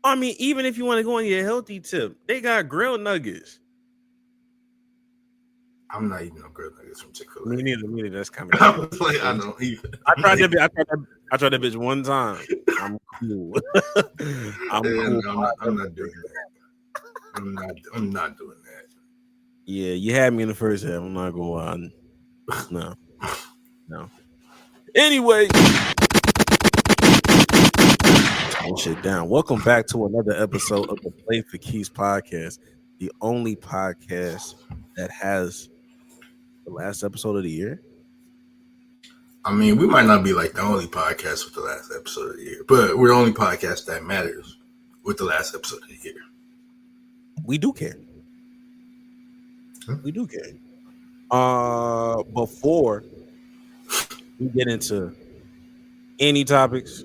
I mean, even if you want to go on your healthy tip, they got grilled nuggets. I'm not eating no grilled nuggets from Chick-fil-A. Me neither. That's kind of. I was like, I don't even. I tried that bitch one time. I'm cool. I'm cool. I'm not doing that. I'm not doing that. Yeah, you had me in the first half. I'm not gonna lie. No. Anyway, shit down. Welcome back to another episode of the Play for Keys podcast, the only podcast that has the last episode of the year. I mean, we might not be like the only podcast with the last episode of the year, but we're the only podcast that matters with the last episode of the year. We do care. We do care. Before we get into any topics,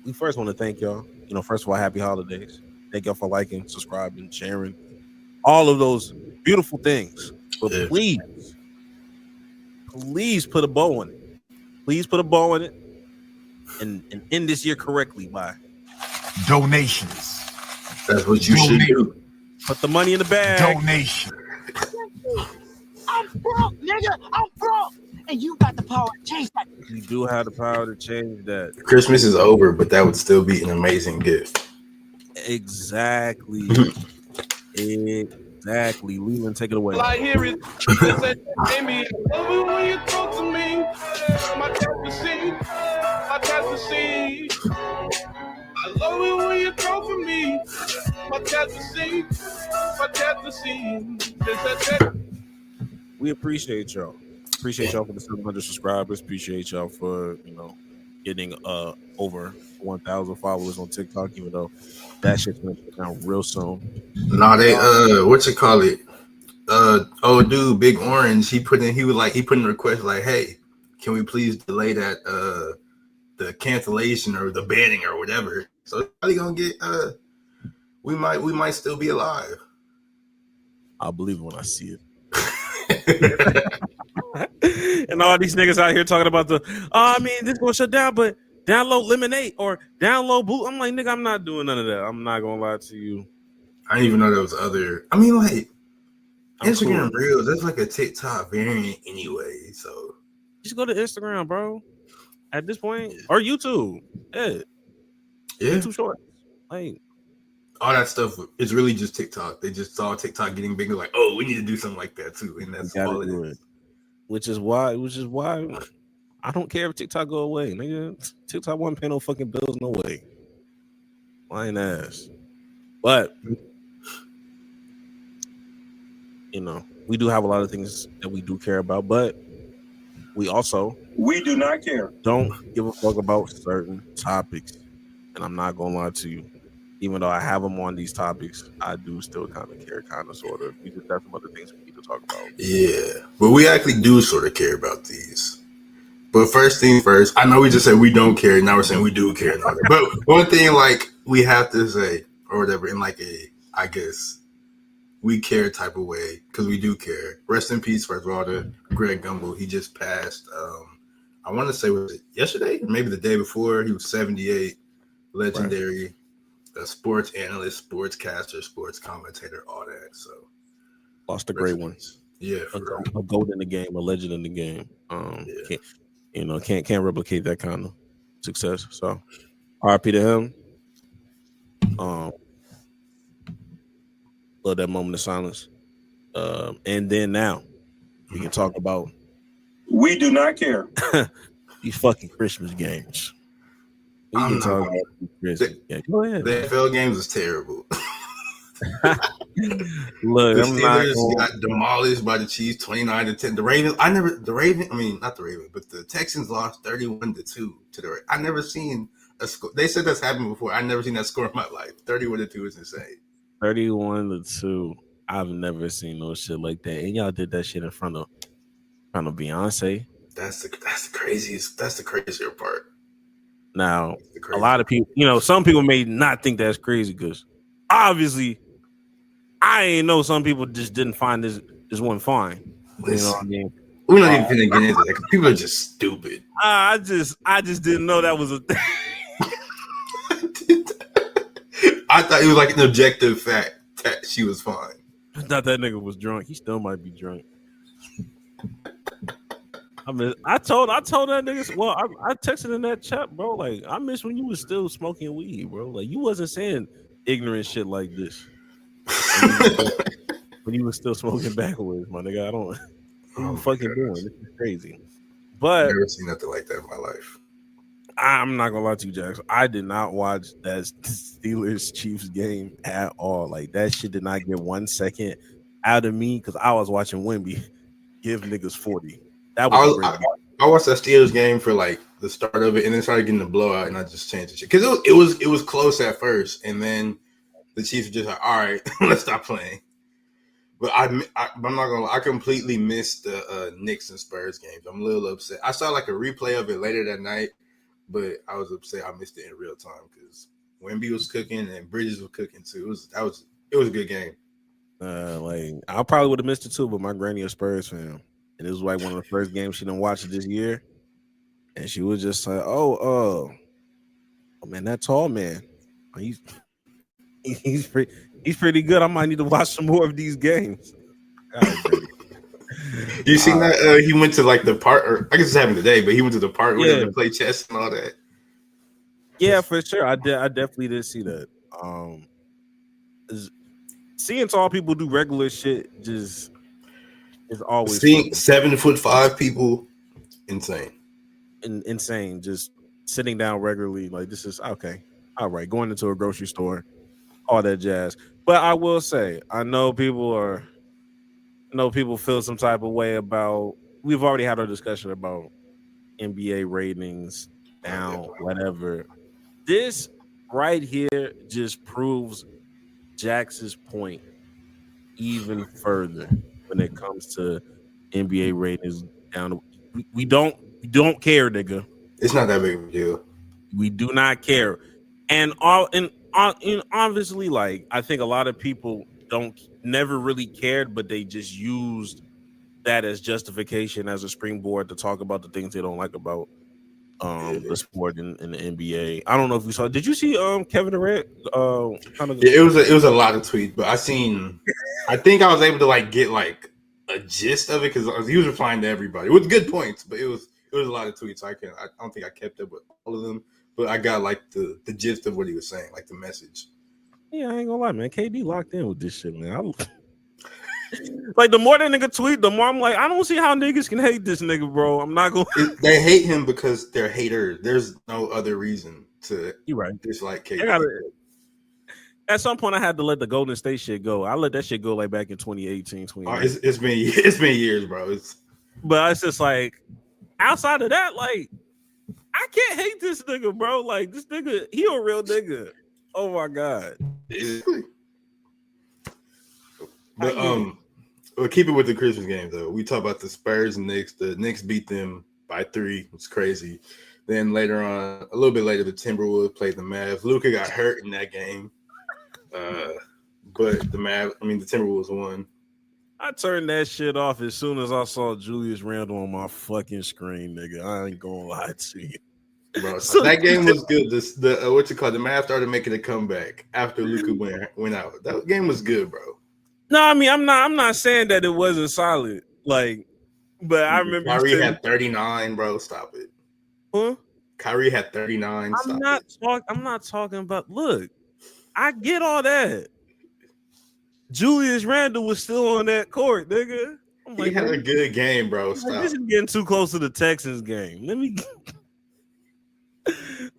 we first want to thank y'all. First of all, happy holidays. Thank y'all for liking, subscribing, sharing, all of those beautiful things. But please put a bow on it. Please put a bow on it and end this year correctly by donations. That's what you should do. Put the money in the bag. Donation. I'm broke, nigga. I'm broke. And you got the power to change that. You do have the power to change that. Christmas is over, but that would still be an amazing gift. Exactly. Exactly. Leland, take it away. All I hear is Amy, love it when you talk to me. My fantasy. I love it when you talk to me. My fantasy. We appreciate y'all. Appreciate y'all for the 700 subscribers. Appreciate y'all for getting over 1,000 followers on TikTok, even though that shit's gonna get down real soon. Nah, they what's it call it? Dude, Big Orange, he put in a request like, hey, can we please delay that the cancellation or the banning or whatever? So it's probably gonna get we might still be alive. I'll believe it when I see it. And all these niggas out here talking about this gonna shut down, but download Lemonade or download Blue. I'm like, nigga, I'm not doing none of that. I'm not gonna lie to you. I didn't even know there was other. I mean, like Instagram Reels, that's like a TikTok variant anyway. So just go to Instagram, bro. At this point, or YouTube. Yeah. YouTube Shorts. Like all that stuff is really just TikTok. They just saw TikTok getting bigger, like, oh, we need to do something like that too, and that's all it is. Which is why I don't care if TikTok go away, nigga. TikTok won't pay no fucking bills, no way. Lying ass. But we do have a lot of things that we do care about, but we do not care. Don't give a fuck about certain topics. And I'm not gonna lie to you. Even though I have them on these topics, I do still kind of care, kind of, sort of. We just have some other things we need to talk about. Yeah, but we actually do sort of care about these. But first thing first, I know we just said we don't care. Now we're saying we do care. But one thing, like, we have to say, or whatever, in like I guess, we care type of way, because we do care. Rest in peace, first of all, to Greg Gumbel. He just passed, I want to say, was it yesterday? Or maybe the day before. He was 78, legendary. Right. A sports analyst, sportscaster, sports commentator, all that. So lost a great one. Yeah, a goat in the game, a legend in the game. Can't replicate that kind of success. So RIP to him. Love that moment of silence. And then now we can talk about we do not care. These fucking Christmas games. We can talk about Christmas. Go ahead. The NFL games was terrible. Look, the Steelers got demolished by the Chiefs 29-10. The Ravens, but the Texans lost 31-2 to the Ravens. I never seen a score. They said that's happened before. I never seen that score in my life. 31-2 is insane. 31-2. I've never seen no shit like that. And y'all did that shit in front of Beyonce. That's the craziest. That's the crazier part. Now, a lot of people, some people may not think that's crazy because obviously I ain't know some people just didn't find this one fine. You know what I mean? We're not even gonna get into that. People are just stupid. I just didn't know that was a thing. I thought it was like an objective fact that she was fine. I thought that nigga was drunk. He still might be drunk. I mean, I told that nigga. Well, I texted in that chat, bro. Like, I miss when you was still smoking weed, bro. Like, you wasn't saying ignorant shit like this when you was still smoking backwards, my nigga. I don't. What you fucking doing? This is crazy. But I've never seen nothing like that in my life. I'm not gonna lie to you, Jax. I did not watch that Steelers Chiefs game at all. Like, that shit did not get 1 second out of me because I was watching Wemby give niggas 40. That was I watched that Steelers game for like the start of it, and then started getting the blowout, and I just changed the shit because it was close at first, and then the Chiefs were just like, all right, let's stop playing. But I'm not gonna lie, I completely missed the Knicks and Spurs games. I'm a little upset. I saw like a replay of it later that night, but I was upset I missed it in real time because Wemby was cooking and Bridges was cooking too. It was a good game. Like, I probably would have missed it too, but my granny a Spurs fan. And it was like one of the first games she didn't watch it this year. And she was just like, oh man, that tall man. He's pretty good. I might need to watch some more of these games. You seen that? He went to like the park, or I guess it's happened today, but he went to the park where they play chess and all that. Yeah, for sure. I definitely did see that. Seeing tall people do regular shit just is always seeing 7'5" people, insane. Insane. Just sitting down regularly, like, this is okay. All right, going into a grocery store, all that jazz. But I will say, I know people feel some type of way about. We've already had our discussion about NBA ratings down, whatever. This right here just proves Jax's point even further when it comes to NBA ratings down. We don't care, nigga. It's not that big of a deal. We do not care, and obviously, like, I think a lot of people never really cared, but they just used that as justification, as a springboard to talk about the things they don't like about the sport in the NBA. I don't know if you saw. Did you see Kevin Durant? It was a lot of tweets, but I think I was able to like get like a gist of it because he was replying to everybody with good points, but it was a lot of tweets. I don't think I kept up with all of them, but I got like the gist of what he was saying, like the message. Yeah, I ain't gonna lie, man. KD locked in with this shit, man. Like, the more that nigga tweet, the more I'm like, I don't see how niggas can hate this nigga, bro. I'm not gonna. They hate him because they're haters. There's no other reason to dislike KD. At some point, I had to let the Golden State shit go. I let that shit go like back in 2018, 2019. It's been years, bro. But it's just like, outside of that, like, I can't hate this nigga, bro. Like, this nigga, he a real nigga. Oh my god. But we'll keep it with the Christmas game though. We talk about the Spurs and Knicks. The Knicks beat them by 3. It's crazy. Then later on, a little bit later, the Timberwolves played the Mavs. Luka got hurt in that game. But the Timberwolves won. I turned that shit off as soon as I saw Julius Randle on my fucking screen, nigga. I ain't gonna lie to you. Bro, so that game was good. The Mavs started making a comeback after Luka went out. That game was good, bro. No, I mean, I'm not saying that it wasn't solid. Like, but I remember Kyrie had 39, bro. Stop it. Huh? Kyrie had 39. I'm not talking about. Look, I get all that. Julius Randle was still on that court, nigga. He had a good game, bro. Stop. This is getting too close to the Texans game.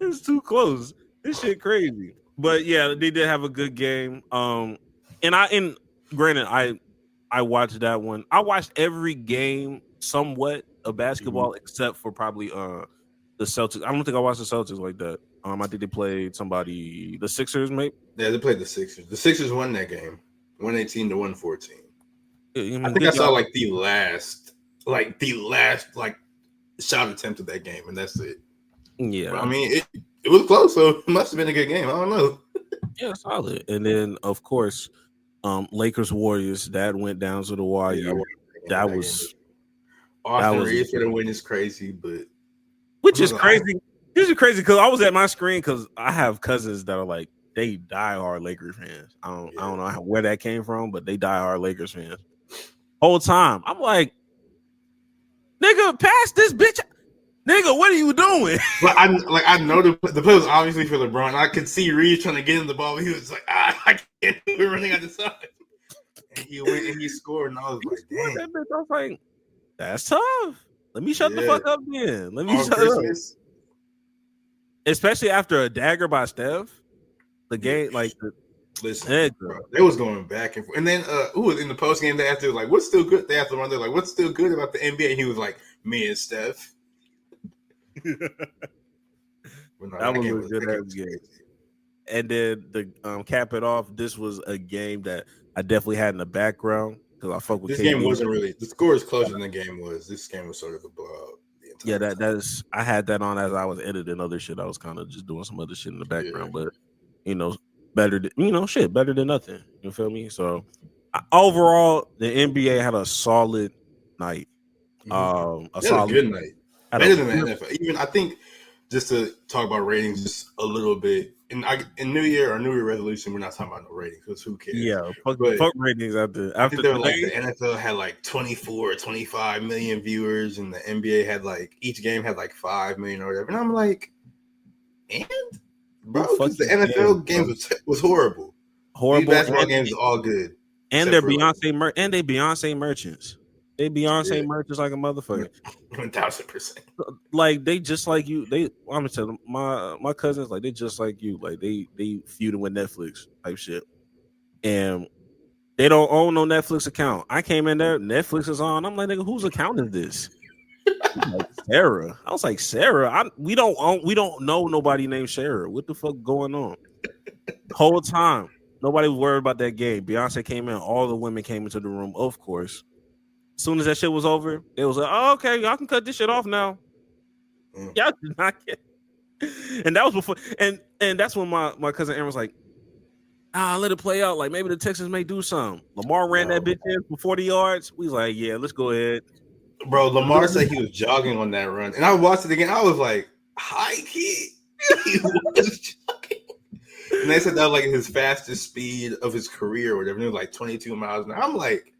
It's too close. This shit crazy. But yeah, they did have a good game. Granted, I watched that one. I watched every game somewhat of basketball except for probably the Celtics. I don't think I watched the Celtics like that. I think they played the Sixers, mate. Yeah, they played the Sixers. The Sixers won that game, 118-114. Yeah, I think I saw like the last shot attempt of that game, and that's it. Yeah, but, I mean it was close, so it must have been a good game. I don't know. Yeah, solid. And then of course, Lakers Warriors, that went down to the wire. Yeah, that was Austin Reeves for the win is crazy, but which is crazy. This is crazy because I was at my screen because I have cousins that are like they diehard Lakers fans. I don't know where that came from, but they diehard Lakers fans. Whole time, I'm like, nigga, pass this bitch. Nigga, what are you doing? But I know the play was obviously for LeBron. I could see Reeves trying to get in the ball, but he was like, I can't. We're running out the side. And he went and he scored, and I was like, damn. That bitch, I was like, that's tough. Let me shut the fuck up then. Let me On shut Christmas, up. Especially after a dagger by Steph. The game, like, listen, bro, they was going back and forth. And then, who was in the post game? They asked, like, what's still good? They asked LeBron, they're like, what's still good about the NBA? And he was like, me and Steph. That was a good ass game. And then to cap it off, this was a game that I definitely had in the background because I fuck with this KD. game wasn't really the score is closer than the game was. This game was sort of a blowout. Yeah, that is. I had that on as I was editing other shit. I was kind of just doing some other shit in the background, but better than better than nothing. You feel me? So overall, the NBA had a solid night. A good night. Better than the NFL. Even I think, just to talk about ratings just a little bit. In New Year or New Year resolution, we're not talking about no ratings because who cares? Yeah, fuck ratings after the NFL had like 24 or 25 million viewers, and the NBA had like each game had like 5 million or whatever. And I'm like, bro, the NFL games was horrible. These basketball games are all good. And they're Beyonce merchants. They Beyonce merchants like a motherfucker. 1,000%. Like they just like you. I'm gonna tell them, my cousins, like they just like you. Like they feuding with Netflix type shit, and they don't own no Netflix account. I came in there, Netflix is on. I'm like, nigga, whose account is this? Like, Sarah. I was like, Sarah. We don't know nobody named Sarah. What the fuck going on? Whole time, nobody was worried about that game. Beyonce came in. All the women came into the room, of course. As soon as that shit was over, it was like, oh, okay, y'all can cut this shit off now. Y'all did not get. And that was before, and that's when my cousin Aaron was like, let it play out. Like maybe the Texans may do something. Lamar ran that bitch in for 40 yards. We was like, yeah, let's go ahead. Bro, Lamar said he was jogging on that run, and I watched it again. I was like, high key, he was jogging. And they said that was like his fastest speed of his career or whatever. And it was like 22 miles an hour. I'm like,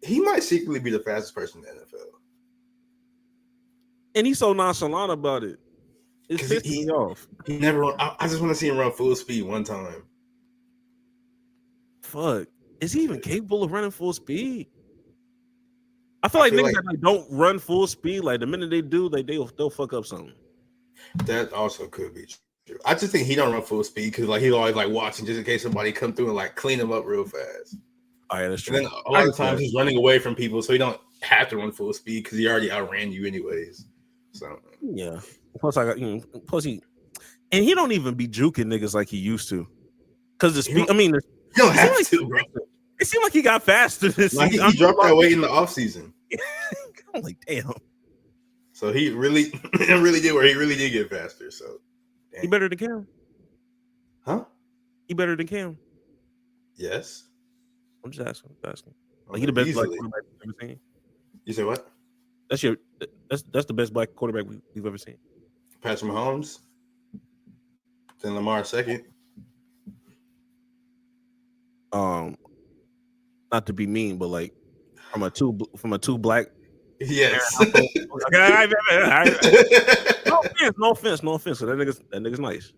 he might secretly be the fastest person in the NFL. And he's so nonchalant about it. It's pissing me off. He never run. I just want to see him run full speed one time. Fuck. Is he even capable of running full speed? I feel like niggas that don't run full speed, like the minute they do, they'll fuck up something. That also could be true. I just think he don't run full speed because like he's always like watching just in case somebody come through and like clean him up real fast. Oh, yeah, that's true. And then a lot of times he's running away from people, so he don't have to run full speed because he already outran you anyways. So yeah. Plus he don't even be juking niggas like he used to. Because the speed, you don't have to, bro. It seemed like he got faster this season. He dropped that weight in the offseason. I'm like, damn. So he really did get faster. So damn. He better than Cam. Huh? He better than Cam. Yes. I'm just asking. Like he the best black quarterback we've ever seen. You say what? That's the best black quarterback we've ever seen. Patrick Mahomes. Then Lamar second. Not to be mean, but like from a two black. Yes. No offense. So that nigga's nice.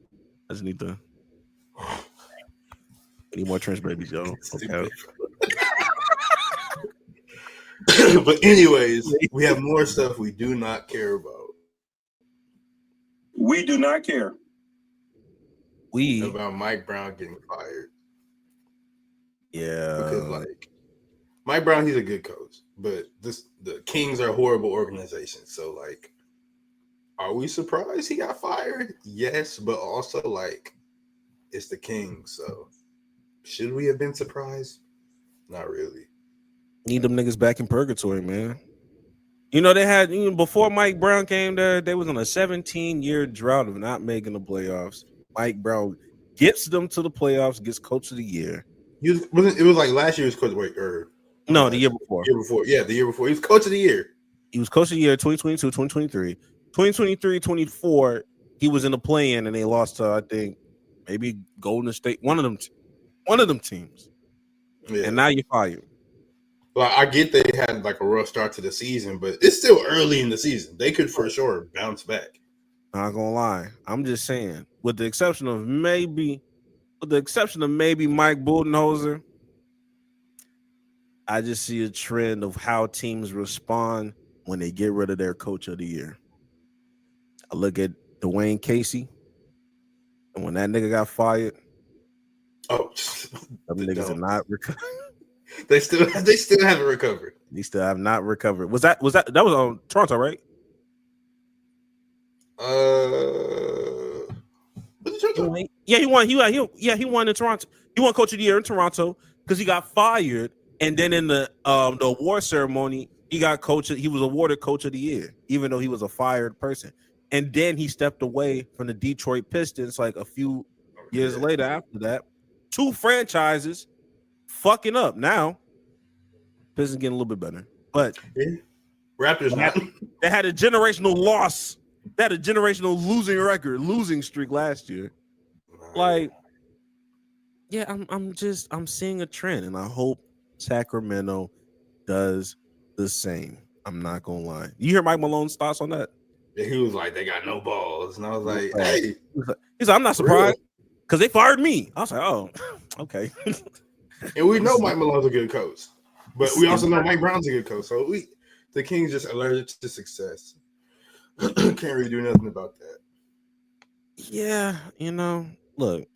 I just need more trench babies, yo. Okay. But anyways, we have more stuff we do not care about. We do not care. About Mike Brown getting fired. Yeah. Because like Mike Brown, he's a good coach, but the Kings are a horrible organization. So like, are we surprised he got fired? Yes, but also like it's the Kings, so should we have been surprised? Not really. Need them niggas back in purgatory, man. You know, they had before Mike Brown came there, they was on a 17-year drought of not making the playoffs. Mike Brown gets them to the playoffs, gets coach of the year. It was like last year's coach or no, the year before. Yeah, the year before. He was coach of the year. He was coach of the year 2022, 2023. 2023, 24, he was in the play-in and they lost to, I think, maybe Golden State, one of them teams. Yeah. And now you're fired. Well, I get they had like a rough start to the season, but it's still early in the season. They could for sure bounce back. Not gonna lie. I'm just saying, with the exception of maybe Mike Budenholzer, I just see a trend of how teams respond when they get rid of their coach of the year. I look at Dwayne Casey, and when that nigga got fired, Oh, them niggas are not recovered. they still haven't recovered. They still have not recovered. Was that on Toronto, right? Yeah, he won. He won in Toronto. He won Coach of the Year in Toronto because he got fired, and then in the award ceremony, he was awarded Coach of the Year, even though he was a fired person. And then he stepped away from the Detroit Pistons like a few years later after that. 2 franchises fucking up. Now, Pistons getting a little bit better. But Raptors they had a generational loss. They had a generational losing streak last year. Like, yeah, I'm seeing a trend, and I hope Sacramento does the same. I'm not gonna lie. You hear Mike Malone's thoughts on that? He was like, they got no balls. And I was like, hey. He's like, I'm not surprised because they fired me. I was like, oh, okay. And we know Mike Malone's a good coach, but we also know Mike Brown's a good coach. So the Kings just allergic to success. Can't really do nothing about that. Yeah, look,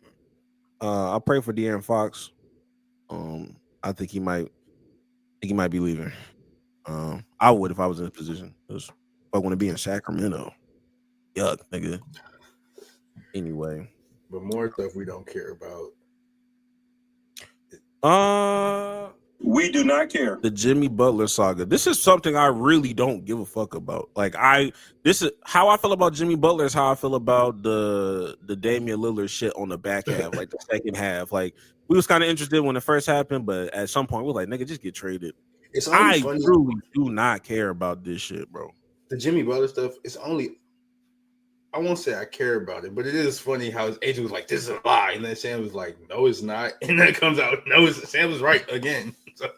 I pray for De'Aaron Fox. I think he might be leaving. I would if I was in his position. If I want to be in Sacramento. Yuck, nigga. Anyway. But more stuff we don't care about. We do not care. The Jimmy Butler saga. This is something I really don't give a fuck about. Like this is how I feel about Jimmy Butler is how I feel about the Damian Lillard shit on the back half, like the second half. Like we was kind of interested when it first happened, but at some point we were like, nigga, just get traded. I truly do not care about this shit, bro. The Jimmy Butler stuff, it's only, I won't say I care about it, but it is funny how his agent was like, this is a lie. And then Sam was like, no, it's not. And then it comes out, no, Sam was right again. So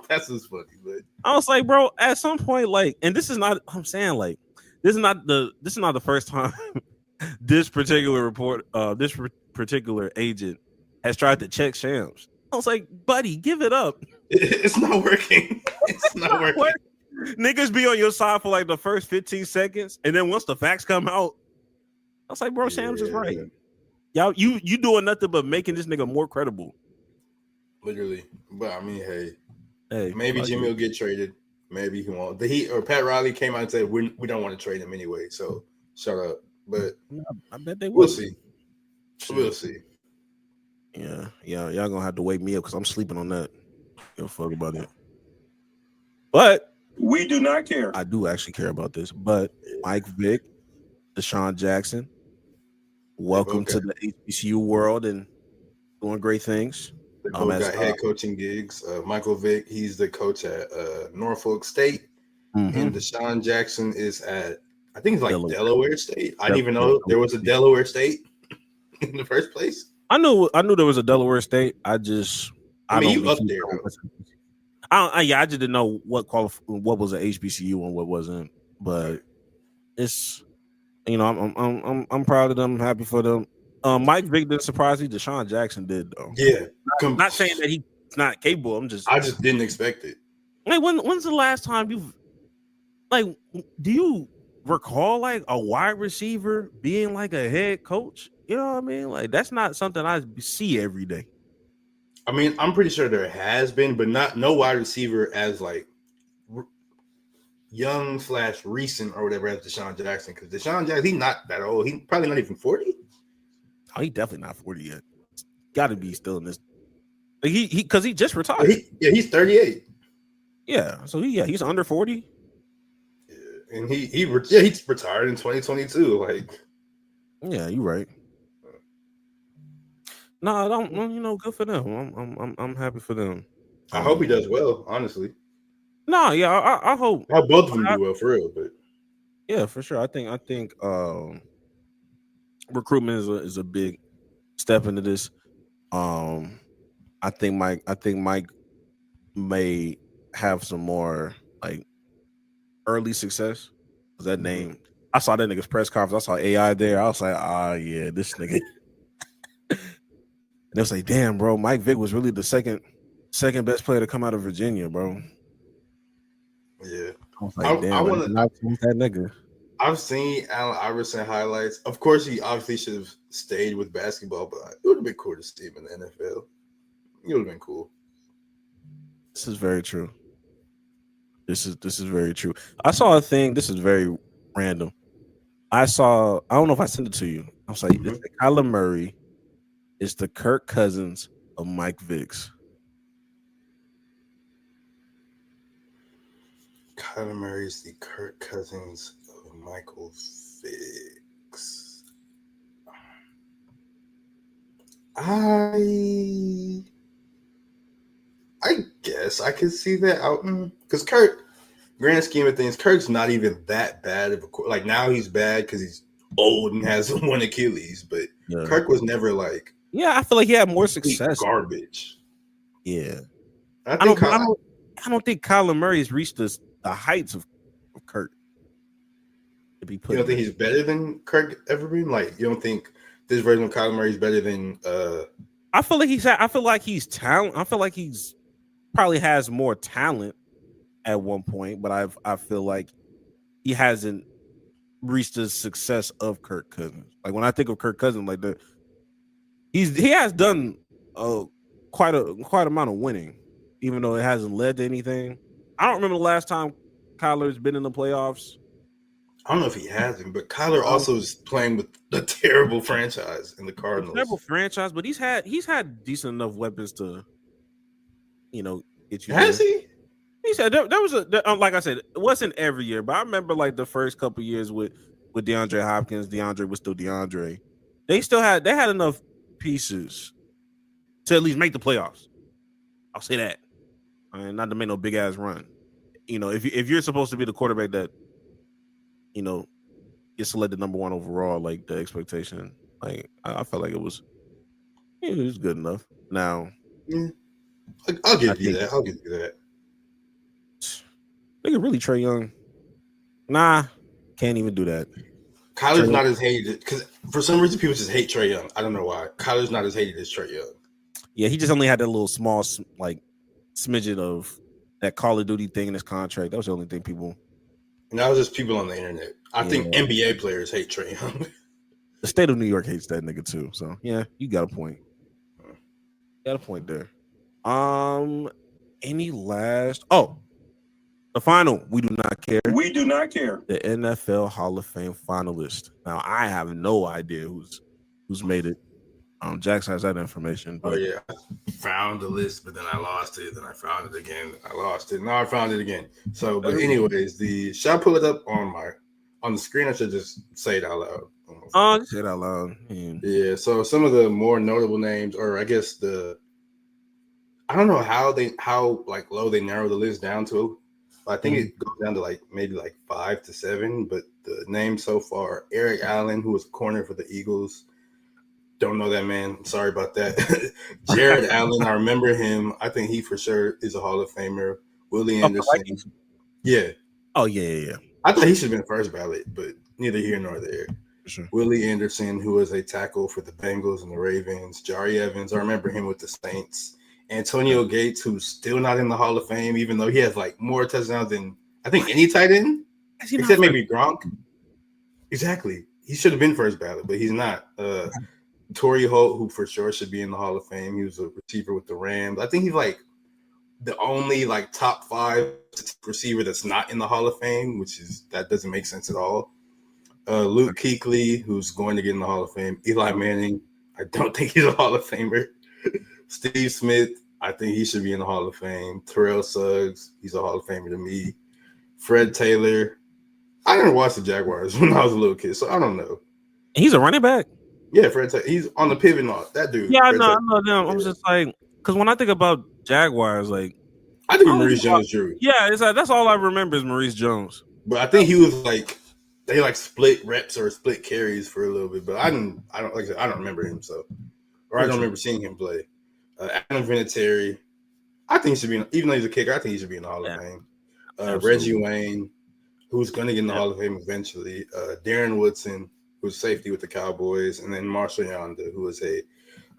that's just funny. But I was like, bro, at some point, like, and this is not, I'm saying, like, this is not the first time this particular particular agent has tried to check Shams. I was like, buddy, give it up. It's not working. It's not working. Niggas be on your side for like the first 15 seconds, and then once the facts come out, I was like, bro, Shams is right. Y'all, you doing nothing but making this nigga more credible. Literally. But I mean, hey, maybe Jimmy will get traded. Maybe he won't. The Heat or Pat Riley came out and said we don't want to trade him anyway. So shut up. But I bet they will. We'll see. We'll see. Yeah, y'all gonna have to wake me up because I'm sleeping on that. Give a fuck about it. But we do not care. I do actually care about this. But Mike Vick, Deshaun Jackson, welcome to the HBCU world and doing great things. They both got head coaching gigs. Michael Vick, he's the coach at Norfolk State, and Deshaun Jackson is at, I think it's like Delaware State. I didn't even know there was a Delaware State in the first place. I knew there was a Delaware State. I mean, you up there. I just didn't know what was an HBCU and what wasn't. But it's, I'm proud of them. I'm happy for them. Mike Vick didn't surprise me. Deshaun Jackson did though. Yeah, not saying that he's not capable. I just didn't expect it. Like when's the last time do you recall like a wide receiver being like a head coach? You know what I mean? Like that's not something I see every day. I mean, I'm pretty sure there has been, but no wide receiver as like young / recent or whatever as Deshaun Jackson. Because Deshaun Jackson, he's not that old. He's probably not even 40. Oh, he's definitely not 40 yet. Got to be still in this. Like because he just retired. He's 38. Yeah, so he's under 40. Yeah, and he's retired in 2022. Like, yeah, you're right. No, I don't. Good for them. I'm happy for them. I hope he does well. Honestly. No, yeah, I hope. I hope both of them do well for real, but yeah, for sure. I think recruitment is a big step into this. I think Mike may have some more like early success. That name, I saw that nigga's press conference. I saw AI there. I was like, yeah, this nigga. And it was like, damn, bro, Mike Vick was really the second best player to come out of Virginia, bro. Yeah, I was like, damn, I want to that nigga. I've seen Allen Iverson highlights. Of course, he obviously should have stayed with basketball, but it would have been cool to see him in the NFL. It would have been cool. This is very true. This is very true. I saw a thing. This is very random. I don't know if I sent it to you. I was like, Kyler Murray is the Kirk Cousins of Mike Vick's. Kyler Murray is the Kirk Cousins of Michael Vick's. I guess I could see that out because Kirk, grand scheme of things, Kirk's not even that bad of a like now he's bad because he's old and has one Achilles, but Kirk was never like I feel like he had more success. Garbage. Yeah, I don't think Kyler Murray's reached the heights of Kirk. You don't think he's better than Kirk ever been? Like you don't think this version of Kyler Murray is better than? I feel like he's talent. I feel like he's probably has more talent at one point, but I feel like he hasn't reached the success of Kirk Cousins. Like when I think of Kirk Cousins, like he has done quite amount of winning, even though it hasn't led to anything. I don't remember the last time Kyler's been in the playoffs. I don't know if he hasn't, but Kyler also is playing with a terrible franchise in the Cardinals. Terrible franchise, but he's had decent enough weapons to, get you. Has he? He said there was like I said, it wasn't every year, but I remember like the first couple years with DeAndre Hopkins. DeAndre was still DeAndre. They had enough pieces to at least make the playoffs. I'll say that. Not to make no big ass run. If you're supposed to be the quarterback that, gets selected number 1 overall, like the expectation, like I felt like it was good enough. Now, I'll give you that. They could really Trae Young. Nah, can't even do that. Kyler's not as hated because for some reason people just hate Trae Young. I don't know why. Kyler's not as hated as Trae Young. Yeah, he just only had that little small like smidget of that Call of Duty thing in his contract. That was the only thing people. And that was just people on the internet. I think NBA players hate Trae Young. The state of New York hates that nigga too. So yeah, you got a point. Got a point there. Any last? Oh, the final. We do not care. We do not care. The NFL Hall of Fame finalist. Now I have no idea who's made it. Jackson has that information. But... Oh yeah, I found the list, but then I lost it. Then I found it again. I lost it. Now I found it again. So, but anyways, should I pull it up on the screen? I should just say it out loud. Just say it out loud. Yeah. So some of the more notable names, or I guess I don't know how like low they narrow the list down to. I think it goes down to like maybe like 5 to 7. But the names so far: Eric Allen, who was a corner for the Eagles. Don't know that man. Sorry about that. Jared Allen, I remember him. I think he for sure is a Hall of Famer. Willie Anderson. Yeah. Oh, yeah. I thought he should have been first ballot, but neither here nor there. Sure. Willie Anderson, who was a tackle for the Bengals and the Ravens. Jari Evans, I remember him with the Saints. Antonio Gates, who's still not in the Hall of Fame, even though he has like more touchdowns than I think any tight end, except maybe Gronk. Exactly. He should have been first ballot, but he's not. Torrey Holt, who for sure should be in the Hall of Fame. He was a receiver with the Rams. I think he's like the only like top 5 receiver that's not in the Hall of Fame, that doesn't make sense at all. Luke Kuechly, who's going to get in the Hall of Fame. Eli Manning, I don't think he's a Hall of Famer. Steve Smith, I think he should be in the Hall of Fame. Terrell Suggs, he's a Hall of Famer to me. Fred Taylor, I didn't watch the Jaguars when I was a little kid, so I don't know. He's a running back. Yeah, Fred Taylor. He's on the pivot and all. That dude. Yeah, I know them. I'm just like, because when I think about Jaguars, like I think Maurice Jones-Drew. Yeah, it's like that's all I remember is Maurice Jones. But I think he was like they like split reps or split carries for a little bit. But I don't remember him. So or I don't remember seeing him play. Adam Vinatieri, I think he should be, even though he's a kicker, I think he should be in the Hall of Fame. Reggie Wayne, who's going to get in the Hall of Fame eventually. Darren Woodson, who's safety with the Cowboys, and then Marshall Yanda, who is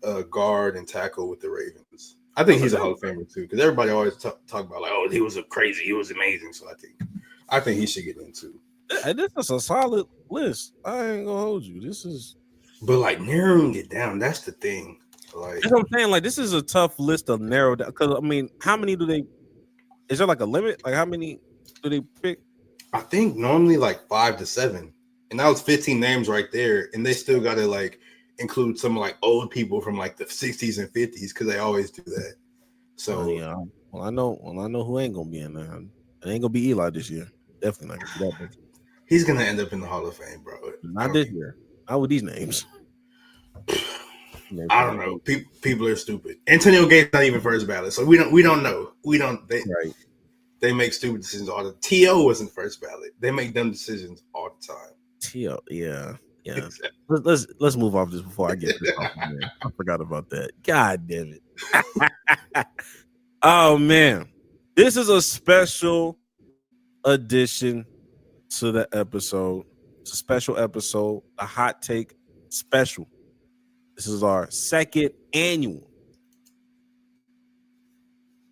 a guard and tackle with the Ravens. I think he's a Hall of Famer too, because everybody always talk about like, oh, he was amazing. So I think he should get in too. This is a solid list. I ain't gonna hold you. This is, but like narrowing it down, that's the thing. Like, that's what I'm saying. Like, this is a tough list to narrow down. Because I mean, how many do they? Is there like a limit? Like, how many do they pick? I think normally like 5 to 7, and that was 15 names right there. And they still got to like include some like old people from like the 60s and 50s because they always do that. So yeah, well, I know who ain't gonna be in there. It ain't gonna be Eli this year. Definitely not gonna be that. He's gonna end up in the Hall of Fame, bro. Not this year. Not with these names. I don't know. People are stupid. Antonio Gates not even first ballot, so we don't know. They make stupid decisions all the time. T.O. wasn't first ballot. They make dumb decisions all the time. T.O. Yeah. Exactly. Let's move off this before I get this off. I forgot about that. God damn it. Oh man. This is a special addition to the episode. It's a special episode, a hot take special. This is our second annual.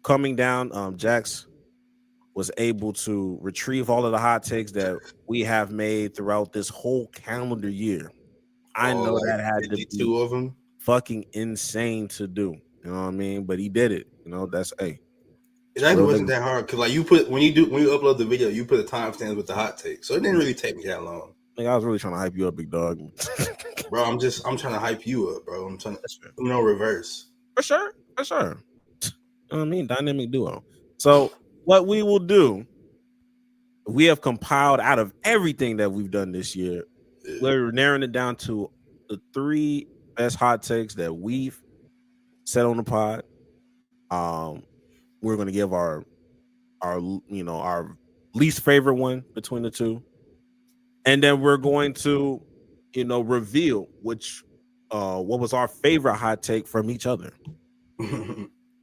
Coming down, Jax was able to retrieve all of the hot takes that we have made throughout this whole calendar year. I know like that had to be 2 of them fucking insane to do. You know what I mean? But he did it. You know, that's It actually wasn't that hard because like when you upload the video, you put the timestamps with the hot take, so it didn't really take me that long. Like, I was really trying to hype you up, big dog. Bro, I'm trying to hype you up, bro. I'm trying to reverse. For sure. You know what I mean? Dynamic duo. So what we will do, we have compiled out of everything that we've done this year. Yeah. We're narrowing it down to the 3 best hot takes that we've said on the pod. We're going to give our least favorite one between the 2. And then we're going to, reveal what was our favorite hot take from each other.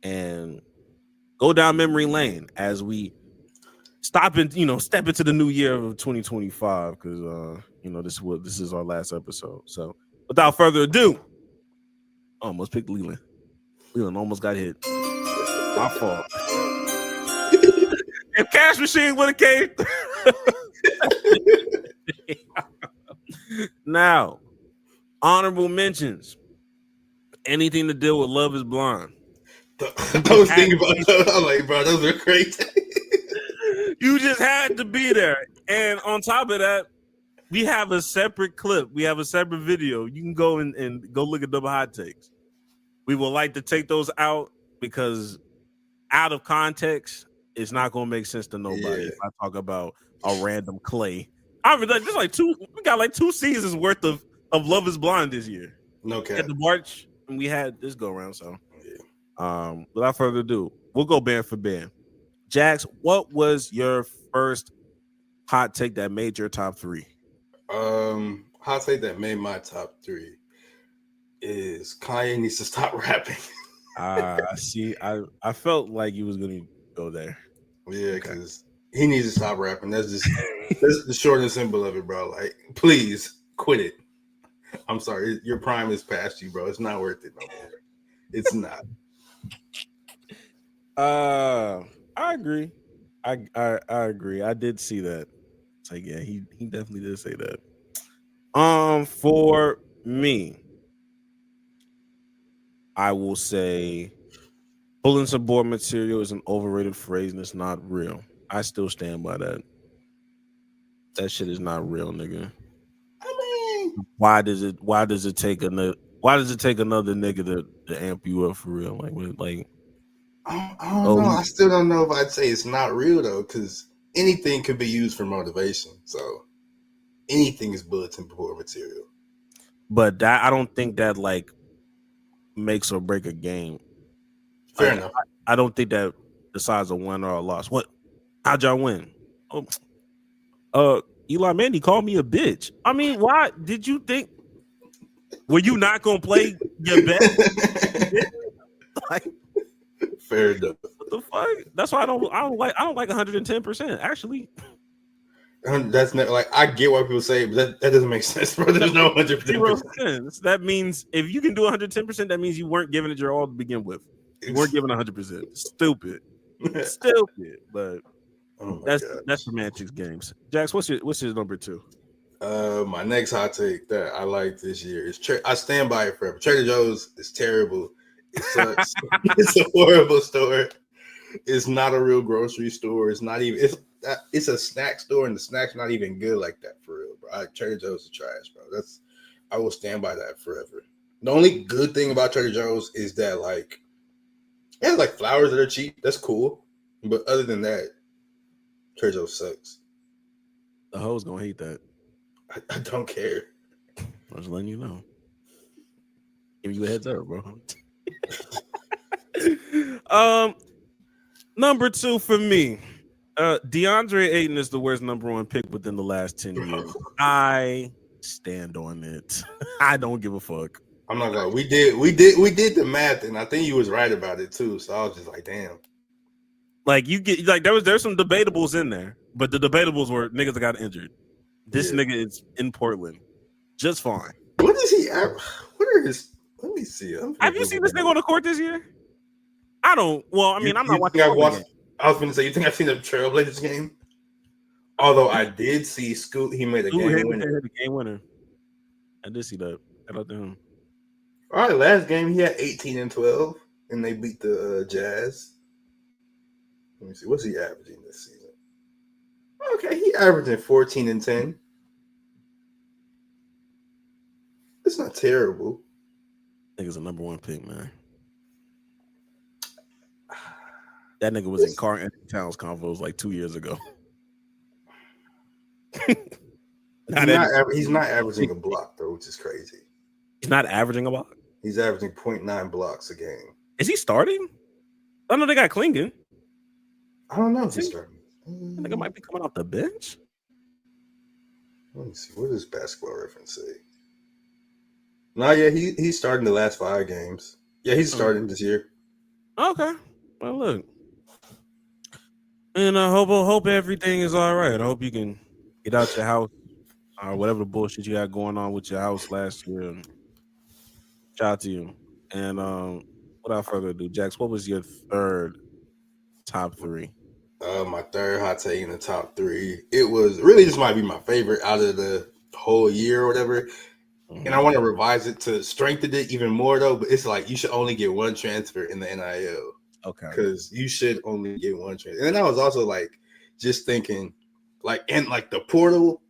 And go down memory lane as we step into the new year of 2025 because this is our last episode. So without further ado, I almost picked Leland. Leland almost got hit. My fault. If Cash Machine would have came. Now, honorable mentions. Anything to deal with Love Is Blind. I was thinking about that. I'm like, bro, those are crazy. You just had to be there. And on top of that, we have a separate clip. We have a separate video. You can go and go look at double hot takes. We would like to take those out because out of context, it's not going to make sense to nobody if I talk about a random Clay. I mean, just like we got like 2 seasons worth of Love Is Blind this year. No cap. At the March, and we had this go around. So, without further ado, we'll go band for band. Jax, what was your first hot take that made your top 3? Hot take that made my top 3 is Kanye needs to stop rapping. See, I felt like you was gonna go there. Yeah, because he needs to stop rapping. That's the short and simple of it, bro. Like, please quit it. I'm sorry, your prime is past you, bro. It's not worth it no more. It's not. I agree. I agree. I did see that. It's like, yeah, he definitely did say that. For me, I will say bulletin support material is an overrated phrase and it's not real. I still stand by that. That shit is not real, nigga. I mean, why does it take another nigga to amp you up for real? Like I don't know. I still don't know if I'd say it's not real though, because anything could be used for motivation. So anything is bulletin board material. But that I don't think that like makes or break a game. Fair enough. I don't think that decides a win or a loss. What? How'd y'all win? Eli Manning called me a bitch. I mean, why did you think? Were you not gonna play your best? Like, Fair enough. what the fuck? That's why I don't like 110%. Actually, That's not like I get why people say it, but that doesn't make sense, bro. There's no 100%. 0%. That means if you can do 110%, that means you weren't giving it your all to begin with. You weren't giving 100%. Stupid, but that's semantics games. Jax, what's your number 2? My next hot take that I like this year is I stand by it forever. Trader Joe's is terrible. It sucks. It's a horrible store. It's not a real grocery store. It's not even. It's a snack store, and the snacks not even good like that for real, bro. Trader Joe's is trash, bro. I will stand by that forever. The only good thing about Trader Joe's is that like it has like flowers that are cheap. That's cool, but other than that, Trader Joe's sucks. The hoes gonna hate that. I don't care. I'm just letting you know. Give you a heads up, bro. Number 2 for me. DeAndre Ayton is the worst number 1 pick within the last 10 years. I stand on it. I don't give a fuck. I'm not gonna. We did the math, and I think you was right about it too. So I was just like, damn. Like you get like there's some debatables in there, but the debatables were niggas that got injured. This nigga is in Portland, just fine. What is he? What are his? Let me see. Have you seen this nigga on the court this year? I don't. Well, I mean, I'm not watching. I was going to say, you think I've seen the Trailblazers game? Although I did see Scoot, he made a game winner. I did see that. Shout out to him. All right, last game he had 18 and 12, and they beat the Jazz. Let me see. What's he averaging this season? Okay, he averaging 14 and 10. It's not terrible. I think it's a number 1 pick, man. That nigga was in Carl Anthony Towns convos like 2 years ago. He's not averaging a block, though, which is crazy. He's not averaging a block? He's averaging 0.9 blocks a game. Is he starting? I know they got Klingon. I don't know if he's starting. I think it might be coming off the bench. Let me see. What does Basketball Reference say? No, yeah, he's starting the last 5 games. Yeah, he's starting this year. Okay. Well, look. And I hope everything is all right. I hope you can get out your house or whatever the bullshit you had going on with your house last year. And shout out to you. And without further ado, Jax, what was your third top 3? My third hot take in the top 3. It was really, this might be my favorite out of the whole year or whatever. Mm-hmm. And I want to revise it to strengthen it even more though. But it's like you should only get 1 transfer in the NIL. Okay. Because you should only get 1 transfer. And then I was also like just thinking, like, and like the portal,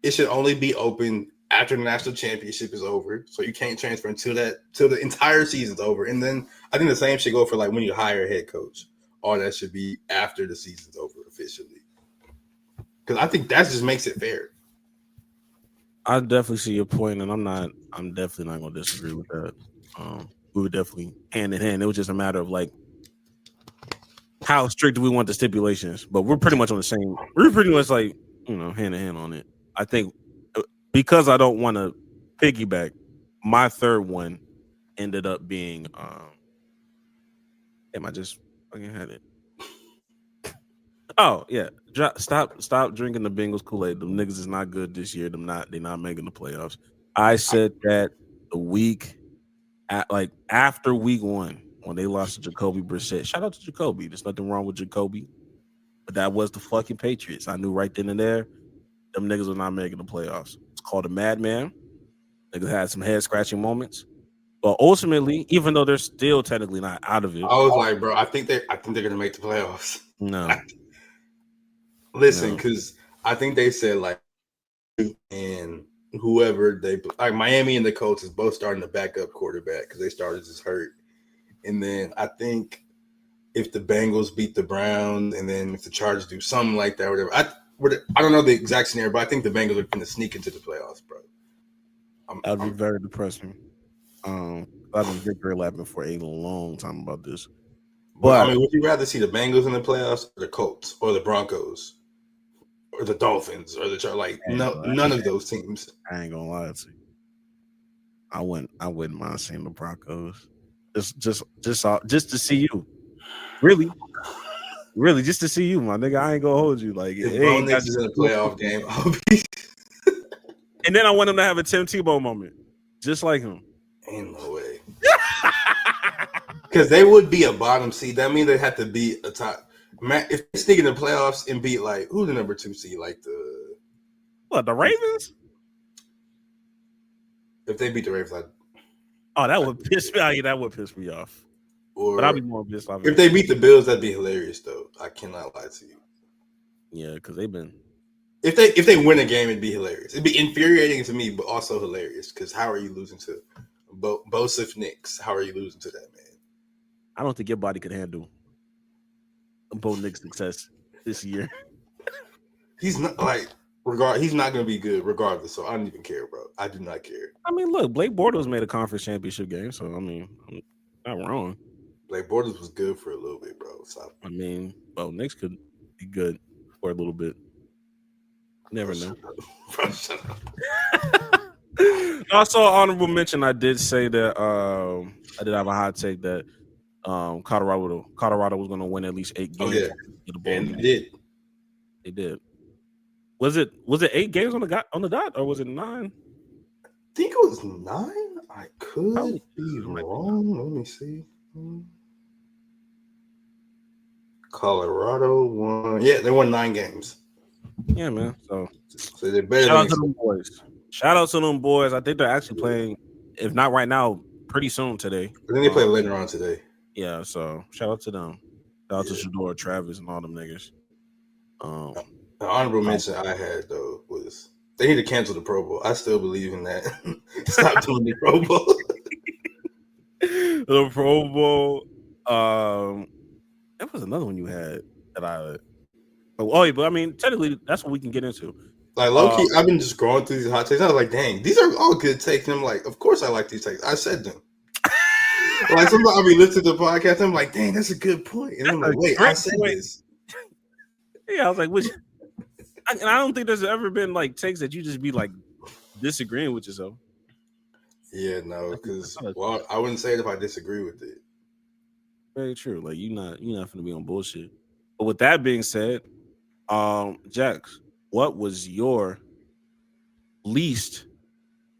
it should only be open after the national championship is over. So you can't transfer until the entire season's over. And then I think the same should go for like when you hire a head coach. All that should be after the season's over officially. Because I think that just makes it fair. I definitely see your point, and I'm definitely not gonna disagree with that. We were definitely hand in hand. It was just a matter of like how strict do we want the stipulations, but we're pretty much on the same. We're pretty much like hand in hand on it. I think because I don't want to piggyback, my third one ended up being. Am I just fucking had it? Oh yeah, stop drinking the Bengals Kool-Aid. Them niggas is not good this year. They're not making the playoffs. I said that the week after week 1 when they lost to Jacoby Brissett. Shout out to Jacoby. There's nothing wrong with Jacoby, but that was the fucking Patriots. I knew right then and there, them niggas were not making the playoffs. It's called a madman. Niggas had some head scratching moments, but ultimately, even though they're still technically not out of it, I was like, bro, I think they're gonna make the playoffs. No. Listen, because I think they said like, and whoever they like, Miami and the Colts is both starting to back up quarterback because they started just hurt. And then I think if the Bengals beat the Browns, and then if the Chargers do something like that, whatever. I don't know the exact scenario, but I think the Bengals are going to sneak into the playoffs, bro. That'd be very depressing. I've been victory lapping for a long time about this. But I mean, would you rather see the Bengals in the playoffs, or the Colts, or the Broncos, or the Dolphins, or the none of those teams? I ain't gonna lie to you. I wouldn't mind seeing the Broncos. Just to see you. Really, just to see you, my nigga. I ain't gonna hold you. Like, If it Bo ain't Nix got- is in a playoff game, I'll be. and then I want him to have a Tim Tebow moment, just like him. Ain't no way. Because they would be a bottom seed. That means they have to beat a top. Man, if they sneak in the playoffs and beat like who's the number 2 seed? Like The Ravens? if they beat the Ravens, Oh, that would piss me off. Yeah, that would piss me off. or But I'd be more pissed off if they beat the Bills, that'd be hilarious. Though I cannot lie to you. Yeah, because they've been. If they win a game, it'd be hilarious. It'd be infuriating to me, but also hilarious. Because how are you losing to Bosif Nix? How are you losing to that man? I don't think your body could handle Bo Nix's success this year. He's not he's not going to be good regardless. So I don't even care, bro. I do not care. I mean, look, Blake Bortles made a conference championship game, so I mean, I'm not wrong. Like Bortles was good for a little bit, bro. Stop. I mean, Bo Nix could be good for a little bit. Never know. Bro, shut up. Also, honorable mention. I did say that I did have a hot take that Colorado was going to win at least 8 games. Oh yeah, and they did. They did. Was it 8 games on the dot, or was it 9? I think it was 9. I could Probably. be wrong. Let me see. Colorado won. Yeah, they won 9 games. Yeah, man. So they're better. shout out to them boys. Shout out to them boys. I think they're actually playing, if not right now, pretty soon today. I think they play later on today. Yeah, so shout out to them. Shout out to Shador, Travis, and all them niggas. The honorable mention I had though was they need to cancel the Pro Bowl. I still believe in that. Stop doing the Pro Bowl. The Pro Bowl. That was another one you had that I. But I mean, technically, that's what we can get into. Like low key, I've been just going through these hot takes. I was like, dang, these are all good takes. And I'm like, of course I like these takes. I said them. Like sometimes I'll be listening to the podcast. I'm like, dang, that's a good point. And I'm like, wait, I said this. Yeah, I was like, I don't think there's ever been like takes that you just be like disagreeing with yourself. Yeah, no, because I wouldn't say it if I disagree with it. Very true. Like you're not gonna be on bullshit. But with that being said, Jax, what was your least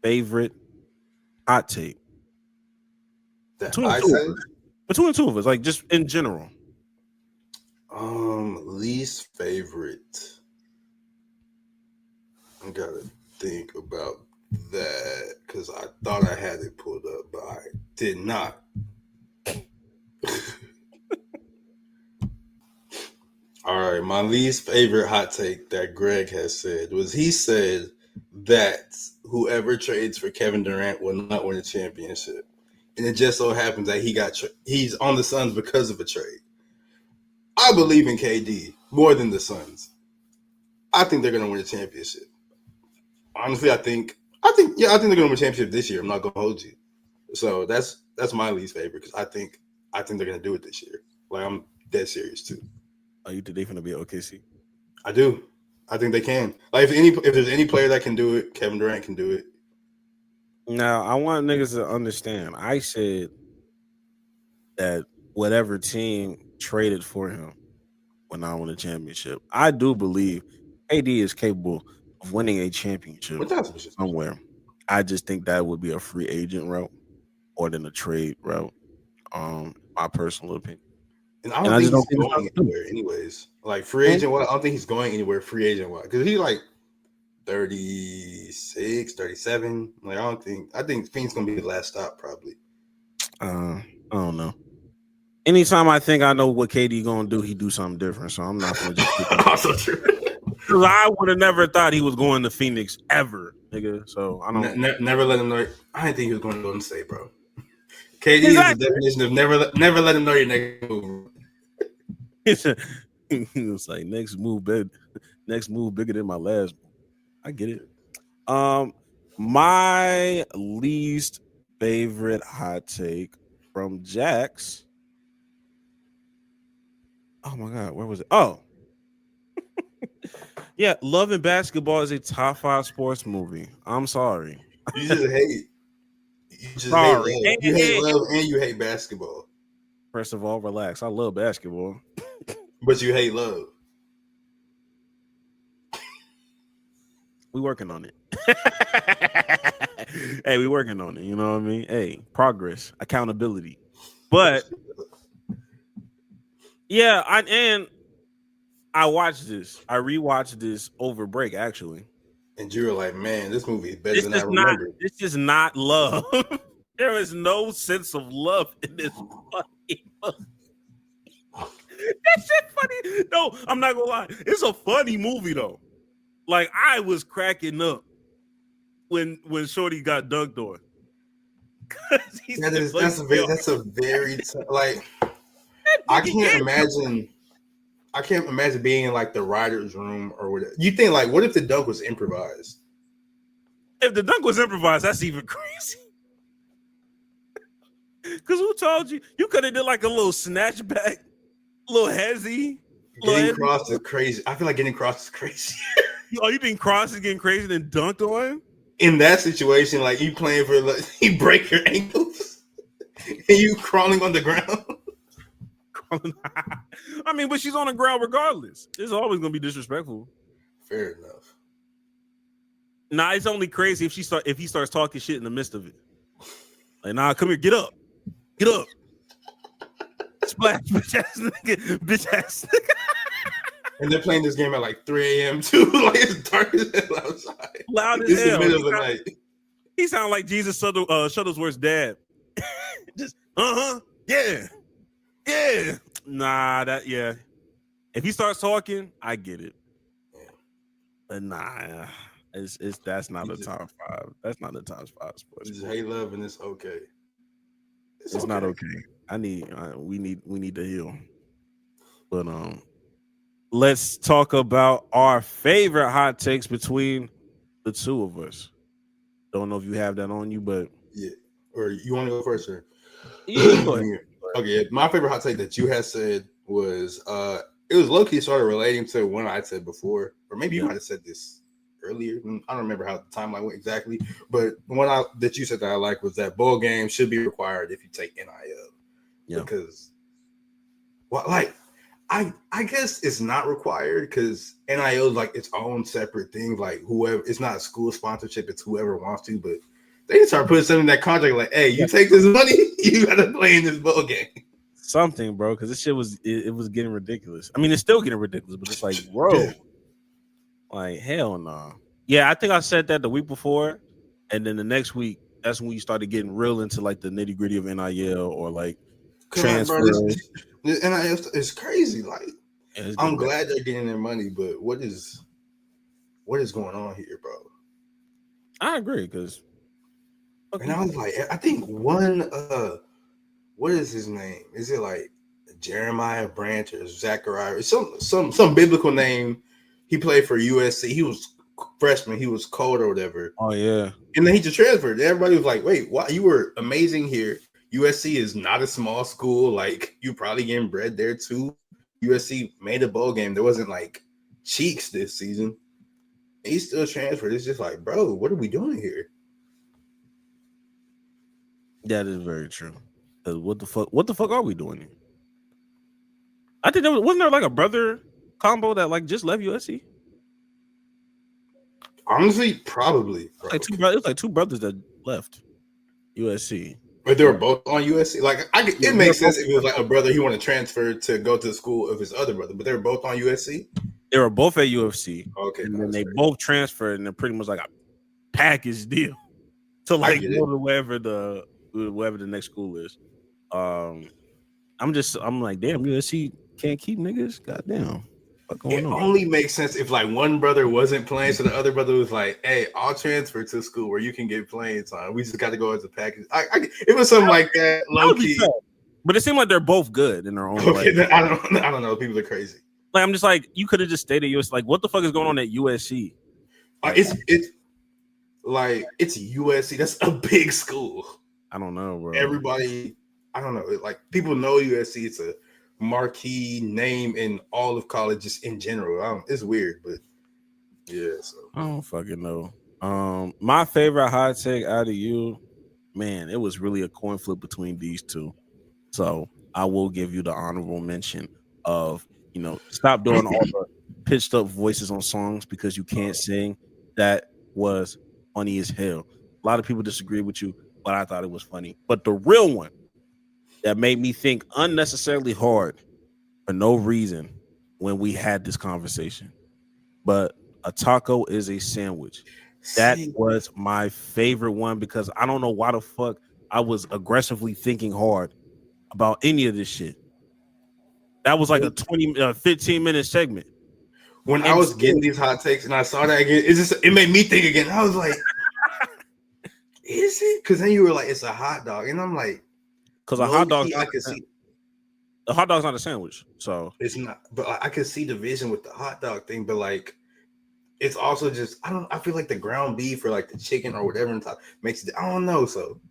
favorite hot take? Between the two of us, like just in general. Least favorite. I gotta think about that because I thought I had it pulled up, but I did not. All right, my least favorite hot take that Greg has said was he said that whoever trades for Kevin Durant will not win a championship. And it just so happens that he's on the Suns because of a trade. I believe in KD more than the Suns. I think they're going to win a championship. Honestly, I think they're going to win a championship this year. I'm not going to hold you. So that's my least favorite because I think they're going to do it this year. Like I'm dead serious too. Are you today going to be at OKC? I do. I think they can. Like if there's any player that can do it, Kevin Durant can do it. Now, I want niggas to understand. I said that whatever team traded for him will not win a championship. I do believe AD is capable of winning a championship somewhere. I just think that would be a free agent route more than a trade route. My personal opinion. And I don't think he's going anywhere anyways. Like free agent, I don't think he's going anywhere free agent wise. Because he's like 36, 37. Like I think Phoenix gonna be the last stop probably. I don't know. Anytime I think I know what KD gonna do, he do something different. So I'm not gonna just also true. Because I would have never thought he was going to Phoenix ever, nigga. So I don't never let him know. I didn't think he was going to Golden State, bro. KD is the definition of never let him know your next move. He was like next move bigger than my last move. I get it. My least favorite hot take from Jax. Oh my God, where was it? Oh, yeah, Love and Basketball is a top 5 sports movie. I'm sorry. You just hate. You just Sorry. hate love. You hate love and you hate basketball. First of all, relax. I love basketball. But you hate love. We working on it. Hey, we working on it. You know what I mean? Hey, progress, accountability. But yeah, I watched this. I rewatched this over break actually. And you were like, man, this movie is better This than I is not. remember. This is not love. There is no sense of love in this fucking movie. That shit funny. No, I'm not gonna lie. It's a funny movie though. Like I was cracking up when Shorty got dunked on. That's a very like I can't imagine being in like the writer's room or whatever. You think like what if the dunk was improvised? If the dunk was improvised, that's even crazy. Cause who told you could have did like a little snatchback, a little hezzy? Getting crossed is crazy. I feel like getting crossed is crazy. Oh, you think cross is getting crazy then dunked on him? In that situation, like you playing for like you break your ankles and you crawling on the ground. I mean, but she's on the ground regardless. It's always gonna be disrespectful. Fair enough. Nah, it's only crazy if he starts talking shit in the midst of it. Like, nah, come here, get up. Splash, bitch ass nigga. And they're playing this game at like 3 a.m. too. Like it's dark as hell outside. Loud as It's hell. the middle of the night. He sound like Jesus Shuttlesworth's dad. Just yeah. Nah, if he starts talking, I get it. Yeah. But nah, that's not the top 5. That's not the top 5 sports. Just hate love and it's okay. It's not okay. We need to heal. But let's talk about our favorite hot takes between the two of us. Don't know if you have that on you, but yeah. Or you want to go first, or yeah, go ahead. Okay, my favorite hot take that you had said was it was low-key sort of relating to one I said before, or maybe you might have said this earlier. I don't remember how the timeline went exactly, but the one that you said that I like was that bowl games should be required if you take NIL. Yeah. Because I guess it's not required because NIL is like its own separate thing. Like whoever, it's not a school sponsorship, it's whoever wants to, but they can start putting something in that contract like, hey, you take this money, you gotta play in this bowl game. Something, bro, because this shit was getting ridiculous. I mean, it's still getting ridiculous, but it's like, bro, like hell no. Nah. Yeah, I think I said that the week before, and then the next week, that's when you started getting real into like the nitty gritty of NIL or like transfers. The NIL is crazy. Like, I'm glad they're getting their money, but what is going on here, bro? I agree because. And I was like, I think one, what is his name? Is it like Jeremiah Branch or Zachariah? Some biblical name. He played for USC. He was freshman. He was cold or whatever. Oh yeah. And then he just transferred. Everybody was like, "Wait, why? You were amazing here. USC is not a small school. Like you probably getting bread there too. USC made a bowl game. There wasn't like cheeks this season. And he still transferred. It's just like, bro, what are we doing here?" That is very true. What the fuck are we doing here? I think wasn't there like a brother combo that like just left USC? Honestly, probably. It was like two brothers that left USC. But they were both on USC. Like it makes sense if it was like a brother he wanted to transfer to go to the school of his other brother, but they were both on USC. They were both at UFC. Okay, and then they both transferred, and they're pretty much like a package deal to like go to wherever the next school is. I'm like, damn, USC can't keep niggas. Goddamn. What's going on? Only makes sense if like one brother wasn't playing, so the other brother was like, "Hey, I'll transfer to school where you can get playing time. We just got to go as a package." It was something like that, low key. But it seemed like they're both good in their own way. I don't know. People are crazy. Like I'm just like, you could have just stayed at USC. Like, what the fuck is going on at USC? It's like it's USC. That's a big school. I don't know, bro. Everybody, I don't know. Like people know USC. It's a marquee name in all of college, just in general. It's weird, but yeah. So I don't fucking know. My favorite hot take out of you, man, it was really a coin flip between these two. So I will give you the honorable mention of, stop doing all the pitched up voices on songs because you can't sing. That was funny as hell. A lot of people disagree with you, but I thought it was funny. But the real one that made me think unnecessarily hard for no reason when we had this conversation. But a taco is a sandwich. That was my favorite one because I don't know why the fuck I was aggressively thinking hard about any of this shit. That was like a 15-minute segment. When I was getting these hot takes and I saw that again, it made me think again. I was like, is it? Because then you were like, it's a hot dog. And I'm like, because a hot dog, I could see. The hot dog's not a sandwich. So it's not, but I could see the vision with the hot dog thing. But like, it's also just, I feel like the ground beef or like the chicken or whatever on top makes it, I don't know. So,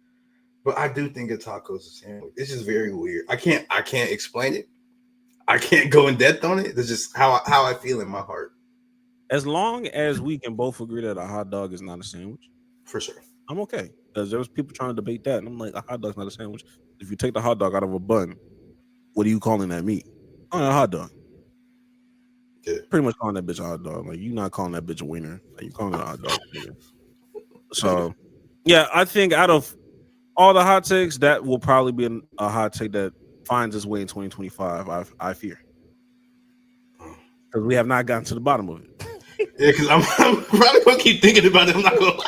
but I do think a taco is a sandwich. It's just very weird. I can't explain it. I can't go in depth on it. It's just how I feel in my heart. As long as we can both agree that a hot dog is not a sandwich, for sure, I'm okay. Because there was people trying to debate that, and I'm like, a hot dog's not a sandwich. If you take the hot dog out of a bun, what are you calling that meat? Oh, a hot dog. Yeah. Pretty much calling that bitch a hot dog. Like, you're not calling that bitch a wiener. Like, you calling it a hot dog. So, yeah, I think out of all the hot takes, that will probably be a hot take that finds its way in 2025. I fear, because we have not gotten to the bottom of it. Yeah, because I'm probably gonna keep thinking about it. I'm not gonna lie.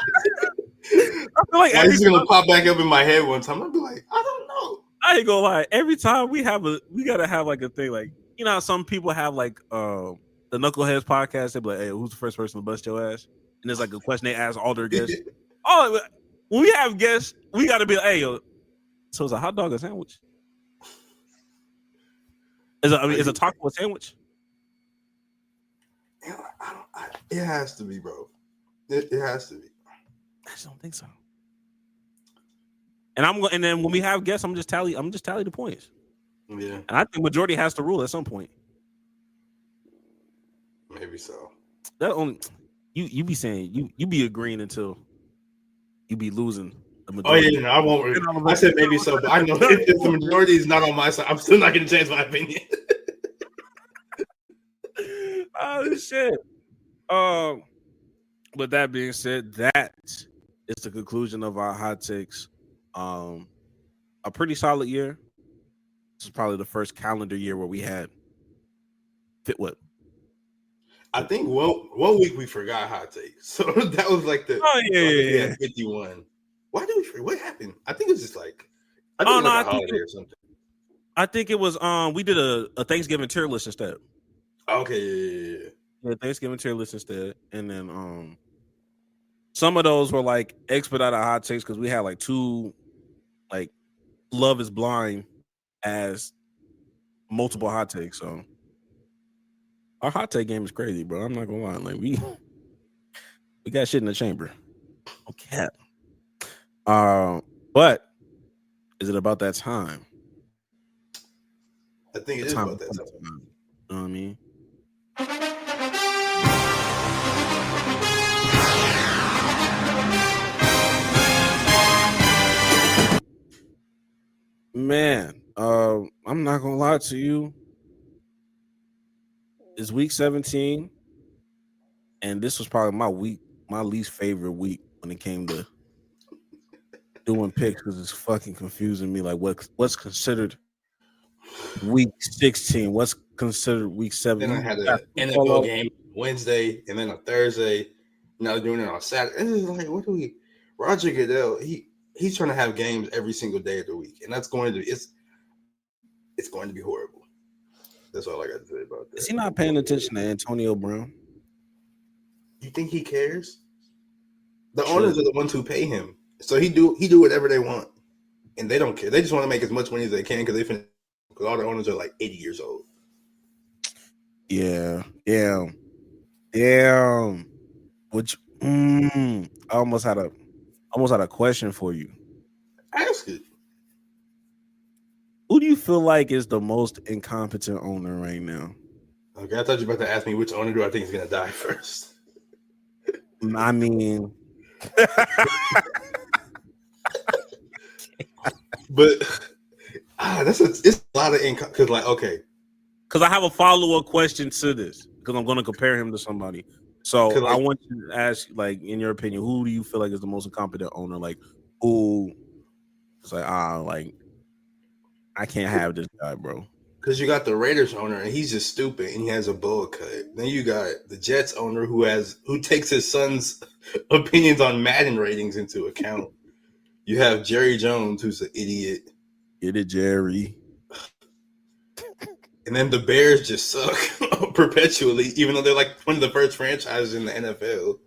I feel like it's gonna pop back up in my head one time. I'll be like, I don't know. I ain't gonna lie. Every time we gotta have like a thing, like, you know how some people have like the Knuckleheads podcast. They be like, hey, who's the first person to bust your ass? And there's like a question they ask all their guests. When we have guests, we gotta be like, hey, yo, so is a hot dog a sandwich? Is a taco a sandwich? It has to be, bro. It has to be. I just don't think so. And then when we have guests, I'm just tally the points. Yeah. And I think majority has to rule at some point. Maybe so. That only you be saying you be agreeing until you be losing the majority. Oh yeah, no, I won't. I said maybe so, but I know if the majority is not on my side, I'm still not going to change my opinion. Oh shit. But that being said, that is the conclusion of our hot takes. A pretty solid year. This is probably the first calendar year where we had what? I think one week we forgot hot takes, so that was like the 51. Why did we forget? What happened? I think it's just like a holiday or something. I think it was we did a Thanksgiving tier list instead. Okay, yeah, Thanksgiving tier list instead, and then some of those were like expedited hot takes because we had like two, like Love is Blind as multiple hot takes. So our hot take game is crazy, bro. I'm not gonna lie. Like we got shit in the chamber. Okay. But is it about that time? I think it is about that time. You know what I mean? Man, I'm not gonna lie to you. It's week 17, and this was probably my least favorite week when it came to doing picks because it's fucking confusing me. Like what's considered week 16? What's considered week 17? Then I had an NFL game Wednesday, and then a Thursday. Now they're doing it on Saturday. It's like, what do we? Roger Goodell, he's trying to have games every single day of the week, and that's going to it's going to be horrible. That's all I got to say about that. Is he not paying attention to Antonio Brown? You think he cares? The owners are the ones who pay him, so he do whatever they want, and they don't care. They just want to make as much money as they can because all the owners are like 80 years old. Yeah. Which I almost had a question for you. Ask it. Who do you feel like is the most incompetent owner right now? Okay, I thought you were about to ask me which owner do I think is going to die first. I mean, But it's a lot of income because, like, okay, Because I have a follow-up question to this because I'm going to compare him to somebody. So 'Cause, I like- want you to ask, like, in your opinion, who do you feel like is the most incompetent owner? Like, who? It's like, like, I can't have this guy, bro. because you got the Raiders owner and he's just stupid and he has a bowl cut. Then you got the Jets owner who takes his son's opinions on Madden ratings into account. You have Jerry Jones, who's an idiot. Get it, Jerry. And then the Bears just suck perpetually, even though they're like one of the first franchises in the NFL.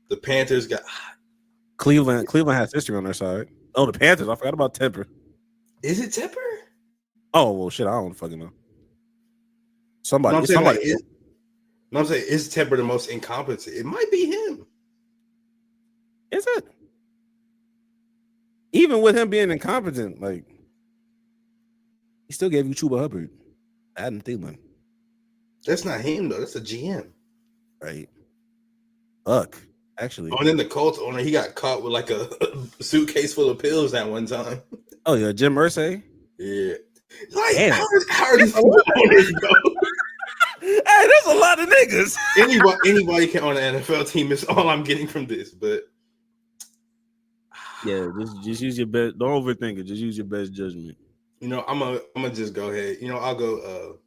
The Panthers got Cleveland has history on their side. Oh, the Panthers. I forgot about Tepper. Is it Tepper? Oh, well, shit. I don't fucking know. Somebody. No, I'm saying, somebody. like, is Tepper the most incompetent? It might be him. Is it? Even with him being incompetent, like, he still gave you Chuba Hubbard, Adam Thielen. That's not him, though. That's a GM. Right. Fuck. Actually. Oh, and then the Colts owner, he got caught with like a suitcase full of pills that one time. Oh, yeah. Jim Irsay. Yeah. Like, Damn. how are these football owners, bro? Hey, there's a lot of niggas. Anybody can own an NFL team is all I'm getting from this, but Yeah, just use your best. Don't overthink it. Just use your best judgment. you know, I'm gonna just go ahead. You know, I'll go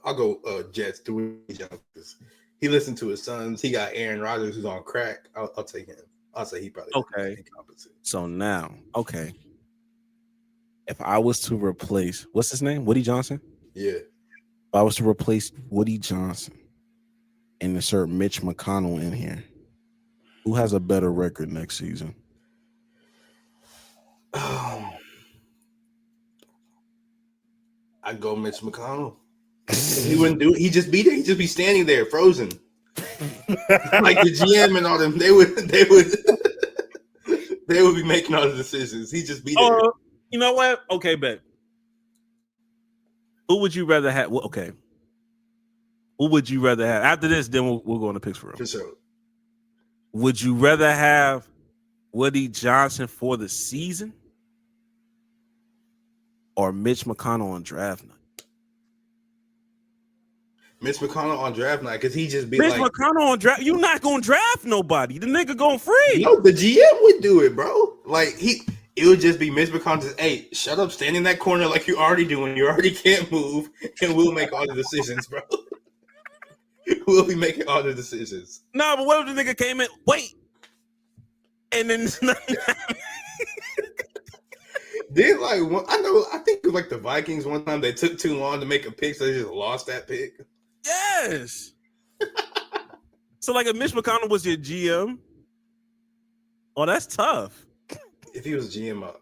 I'll go Jets Dwayne Jones. He listened to his sons. He got Aaron Rodgers who's on crack. I'll take him. I'll say he probably Okay. incompetent. So now, okay. If I was to replace, what's his name? Woody Johnson? Yeah. If I was to replace Woody Johnson and insert Mitch McConnell in here, who has a better record next season? I'd go Mitch McConnell. He wouldn't do it. He'd just be there. He'd just be standing there, frozen. Like the GM and all them, they would be making all the decisions. He'd just be there. You know what? Okay, bet. Who would you rather have? Well, okay. Who would you rather have? After this, then we'll go on the picks for him. For sure. Would you rather have Woody Johnson for the season or Mitch McConnell on draft night? Mitch McConnell on draft night because he just be Mitch like, McConnell on draft. You're not gonna draft nobody. The nigga going free. no, the GM would do it, bro. Like it would just be Mitch McConnell just, hey, shut up, stand in that corner like you're already doing. You already can't move, and we'll make all the decisions, bro. We'll be making all the decisions. Nah, but what if the nigga came in? Wait, and then Then I think it was like the Vikings one time they took too long to make a pick, so they just lost that pick. yes. So like, if Mitch McConnell was your GM, oh, that's tough. If he was GM,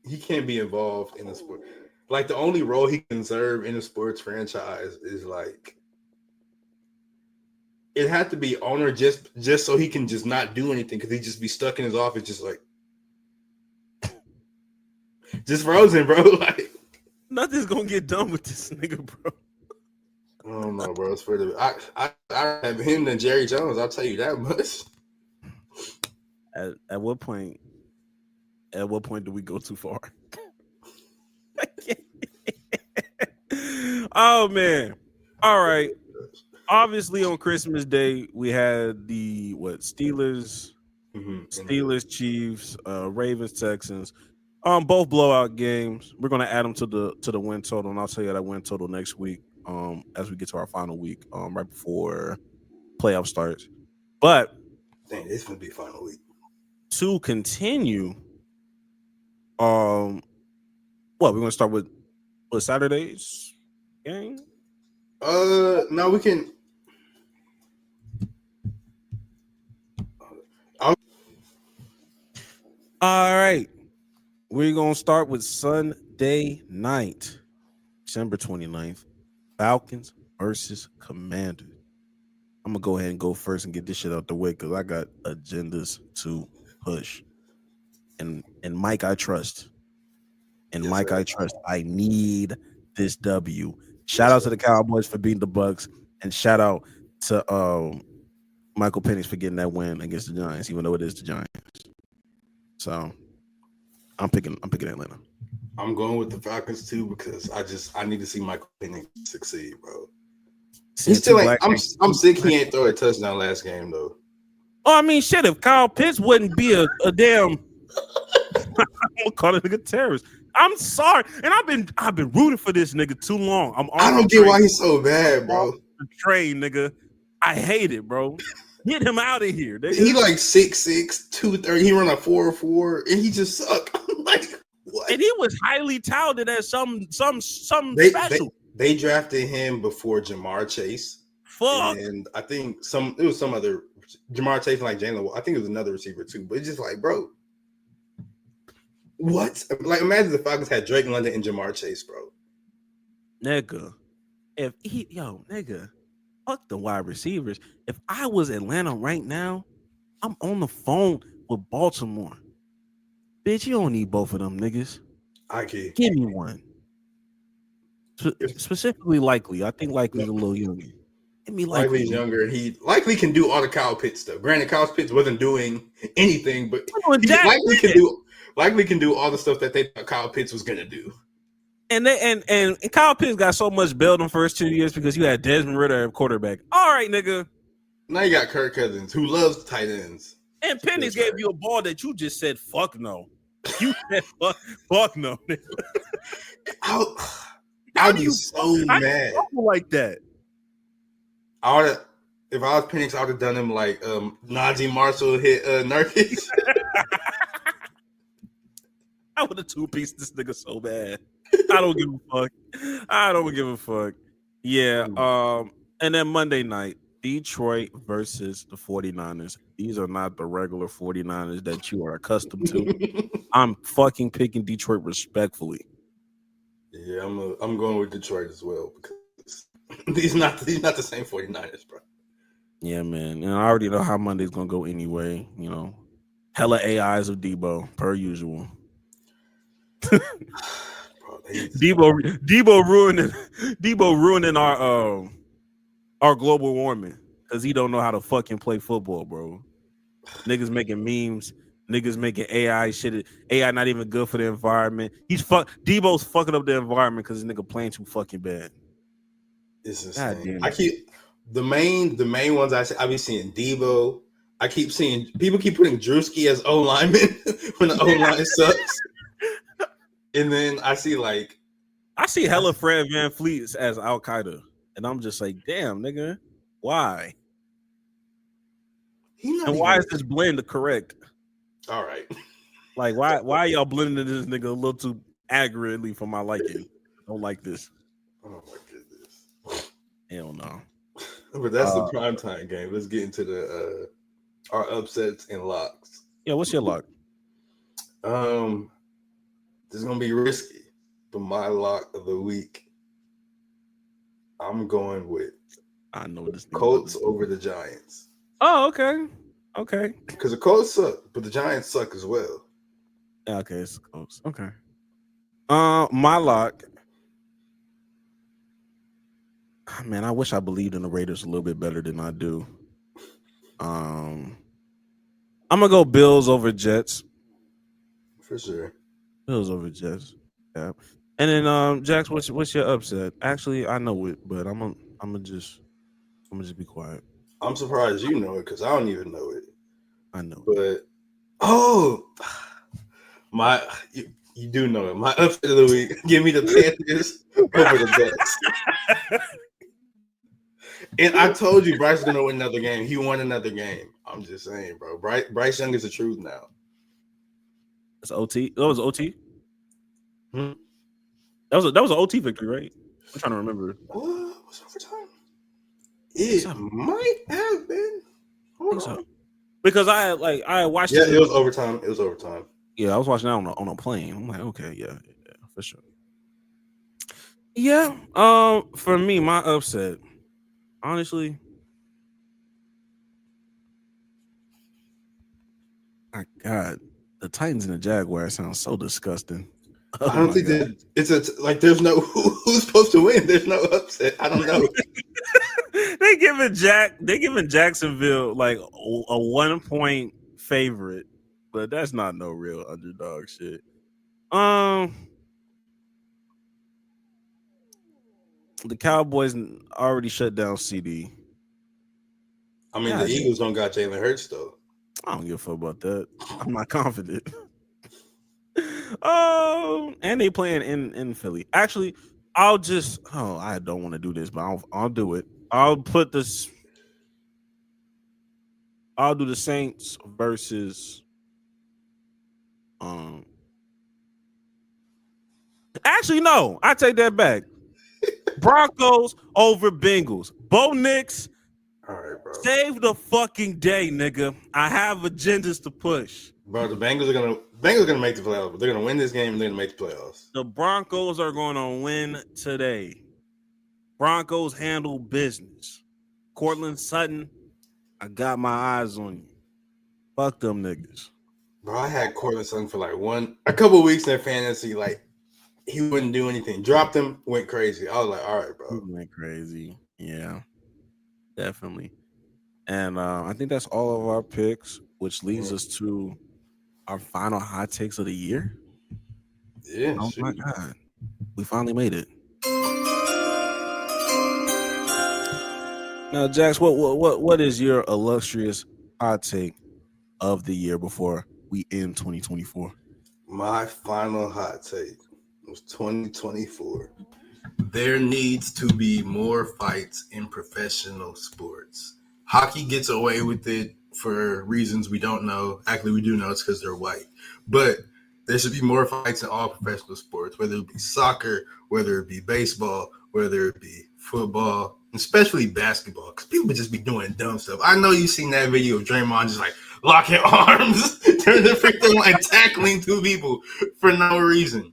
he can't be involved in the sport. Like the only role he can serve in a sports franchise is like it had to be owner just so he can just not do anything because he'd just be stuck in his office, just like just frozen, bro. Like Nothing's gonna get done with this nigga, bro. I don't know, bro. It's for the I have him than Jerry Jones. I'll tell you that much. At what point? At what point do we go too far? Oh man! All right. Obviously, on Christmas Day, we had the Steelers, Chiefs, Ravens, Texans. Both blowout games. We're gonna add them to the win total, and I'll tell you that win total next week. As we get to our final week, right before playoff starts. But dang, this gonna be a final week. To continue, we're gonna start with Saturday's game. No, we can. All right. We're going to start with Sunday night, December 29th. Falcons versus Commanders. I'm going to go ahead and go first and get this shit out the way because I got agendas to push. And Mike, I trust. And yes, Mike, sir. I trust. I need this W. Shout out to the Cowboys for beating the Bucs. And shout out to Michael Penix for getting that win against the Giants, even though it is the Giants. So I'm picking Atlanta. I'm going with the Falcons too because I need to see Michael Penix succeed, bro. He's still like I'm sick. He ain't throw a touchdown last game though. Oh, I mean, shit. If Kyle Pitts wouldn't be a damn, I'm gonna call it a nigga terrorist. I'm sorry, and I've been rooting for this nigga too long. I don't get why he's so bad, bro. The train, nigga. I hate it, bro. Get him out of here. Nigga. He like 6'6", 230. He run a 4.4, and he just suck. I'm like, what? And he was highly touted as some special. They drafted him before Jamar Chase. Fuck. And I think it was some other Jamar Chase and like Jalen. I think it was another receiver too. But it's just like, bro, what? Like, imagine the Falcons had Drake London and Jamar Chase, bro. Nigga, nigga, fuck the wide receivers. If I was Atlanta right now, I'm on the phone with Baltimore. Bitch, you don't need both of them niggas. I can Give me one. Specifically Likely. I think Likely's a little younger. Give me Likely. Likely's younger. He Likely can do all the Kyle Pitts stuff. Granted, Kyle Pitts wasn't doing anything, but Likely can do all the stuff that they thought Kyle Pitts was gonna do. And Kyle Pitts got so much bailed on first 2 years because you had Desmond Ridder at quarterback. All right, nigga. Now you got Kirk Cousins, who loves tight ends. And Penix gave you a ball that you just said, fuck no. You said, fuck no, nigga. I'd be so mad. Like that. If I was Penix, I would have done him like Najee Marshall hit Nurkic. I would have two-pieced this nigga so bad. I don't give a fuck. Yeah. And then Monday night, Detroit versus the 49ers. These are not the regular 49ers that you are accustomed to. I'm fucking picking Detroit respectfully. Yeah, I'm going with Detroit as well because he's not the same 49ers, bro. Yeah, man. And I already know how Monday's gonna go anyway. You know, hella AIs of Debo per usual. Bro, Debo ruining our global warming because he don't know how to fucking play football, bro. Niggas making memes, niggas making AI shit. AI not even good for the environment. Debo's fucking up the environment because this nigga playing too fucking bad. It's insane. I keep the main ones I be seeing Debo. I keep seeing people keep putting Drewski as O lineman when the O line sucks. And then I see hella Fred VanVleet as Al Qaeda, and I'm just like, damn, nigga, why? And why is this blend correct? All right, like why y'all blending this nigga a little too accurately for my liking? I don't like this. Oh my goodness, hell no. But that's the primetime game. Let's get into the our upsets and locks. Yeah, what's your lock? This is gonna be risky, but my lock of the week, I'm going with Colts over the Giants. Oh, okay. Because the Colts suck, but the Giants suck as well. Okay, it's Colts. Okay. My lock. Man, I wish I believed in the Raiders a little bit better than I do. I'm gonna go Bills over Jets. For sure. Bills over Jets. Yeah. And then Jax, what's your upset? Actually, I know it, but I'm gonna just be quiet. I'm surprised you know it because I don't even know it. I know. But you do know it. My upset of the week, give me the Panthers over the Bucks. And I told you Bryce is gonna win another game. He won another game. I'm just saying, bro. Bryce Young is the truth now. It's OT. That was OT. That was an OT victory, right? I'm trying to remember. What was overtime? It might have been. Hold on. Because I watched. Yeah, it was overtime. It was overtime. Yeah, I was watching that on a plane. I'm like, okay, yeah, for sure. Yeah. For me, my upset, honestly, my God, the Titans and the Jaguars sound so disgusting. I don't think that there's no who's supposed to win. There's no upset. I don't know. They giving Jacksonville like a 1 point favorite, but that's not no real underdog shit. The Cowboys already shut down CD. I mean, Yeah, the Eagles don't got Jalen Hurts though. I don't give a fuck about that. I'm not confident. And they playing in Philly. Actually, I don't want to do this, but I'll do it. I'll do the Saints versus actually no, I take that back. Broncos over Bengals. Bo Nix, All right, bro. save the fucking day, nigga. I have agendas to push. Bro, the Bengals are gonna make the playoffs. They're gonna win this game and they're gonna make the playoffs. The Broncos are going to win today. Broncos handle business. Cortland Sutton, I got my eyes on you. Fuck them niggas. Bro, I had Cortland Sutton for like a couple of weeks in fantasy. Like he wouldn't do anything. Dropped him, went crazy. I was like, all right, bro. He went crazy. Yeah, definitely. And I think that's all of our picks, which leads us to our final hot takes of the year. Yeah. Oh my God. We finally made it. Now, Jax, what is your illustrious hot take of the year before we end 2024? My final hot take was 2024. There needs to be more fights in professional sports. Hockey gets away with it for reasons we don't know. Actually, we do know it's because they're white. But there should be more fights in all professional sports, whether it be soccer, whether it be baseball, whether it be football, especially basketball, because people just be doing dumb stuff. I know you've seen that video of Draymond just like locking arms, turning the free throw line, tackling two people for no reason.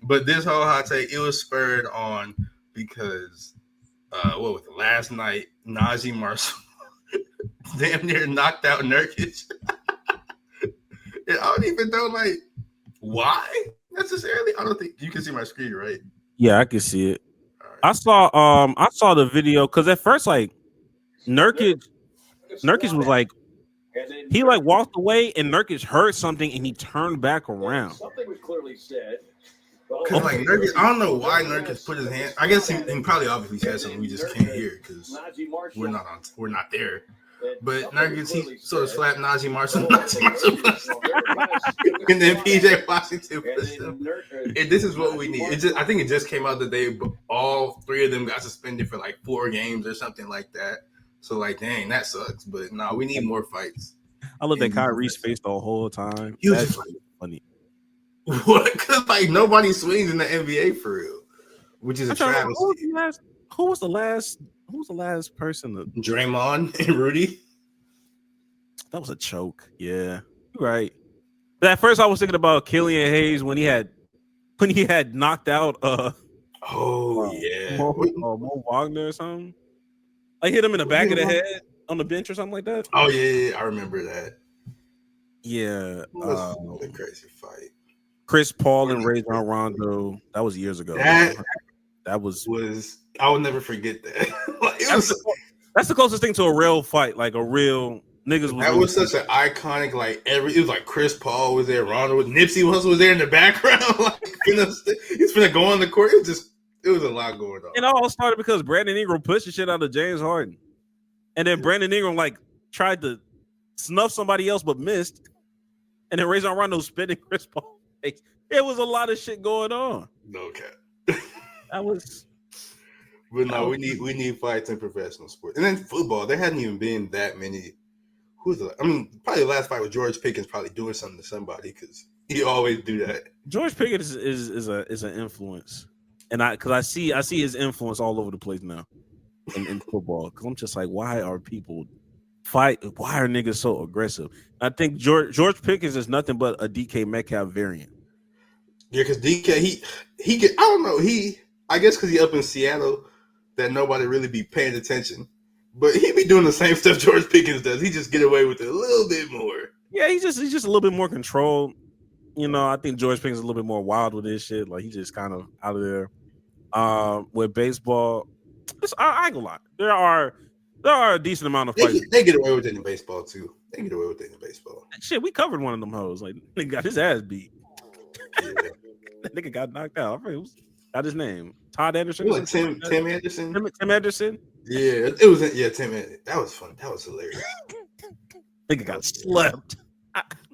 But this whole hot take, it was spurred on because last night, Najee Marshall damn near knocked out Nurkic. And I don't even know why necessarily. I don't think you can see my screen, right? Yeah, I can see it. Right. I saw the video because at first Nurkic was like he walked away and Nurkic heard something and he turned back around. Something was clearly said. Because Nurkic, I don't know why Nurkic put his hand. I guess he probably obviously said something we just can't hear because we're not there. But Nurkic, he sort of slapped Najee Marshall. And then PJ Washington pushed him. And this is what we need. I think it just came out today, but all three of them got suspended for 4 games or something like that. So dang, that sucks. But no, we need more fights. I looked at Kyrie's face the whole time. He was That's just funny. What? Because nobody swings in the NBA for real, which is a travesty. Who was the last person to Draymond and Rudy? That was a choke. Yeah, you're right. At first, I was thinking about Killian Hayes when he had knocked out Mo Wagner or something. I hit him in the back of the head on the bench or something like that. Oh yeah, I remember that. Yeah, a crazy fight. Chris Paul and Rajon Rondo. That was years ago. That was I will never forget that. That's the closest thing to a real fight, like a real niggas. That was such an iconic. It was like Chris Paul was there, Rondo was, Nipsey Hussle was there in the background. He's gonna go on the court. It was a lot going on. It all started because Brandon Ingram pushed the shit out of James Harden, and then Brandon Ingram tried to snuff somebody else but missed, and then Rajon Rondo spitting Chris Paul. It was a lot of shit going on. No cap. That was. But no, we need fights in professional sports, and then football. There hadn't even been that many. Probably the last fight with George Pickens probably doing something to somebody because he always do that. George Pickens is an influence, and I see his influence all over the place now in football. Because I'm just like, why are people fight? Why are niggas so aggressive? I think George Pickens is nothing but a DK Metcalf variant. Yeah, because DK he get, I don't know, I guess because he up in Seattle that nobody really be paying attention. But he be doing the same stuff George Pickens does. He just get away with it a little bit more. Yeah, he's just a little bit more controlled. I think George Pickens is a little bit more wild with this shit. Like, he's just kind of out of there. With baseball, I ain't gonna lie. There are a decent amount of fights. They get away with it in baseball too. Shit, we covered one of them hoes. Like, nigga got his ass beat. Yeah. That nigga got knocked out. I forget who's got his name. Todd Anderson. It was like Tim Anderson. Tim Anderson. Yeah, it was. Yeah, Tim. That was fun. That was hilarious. Nigga got slept.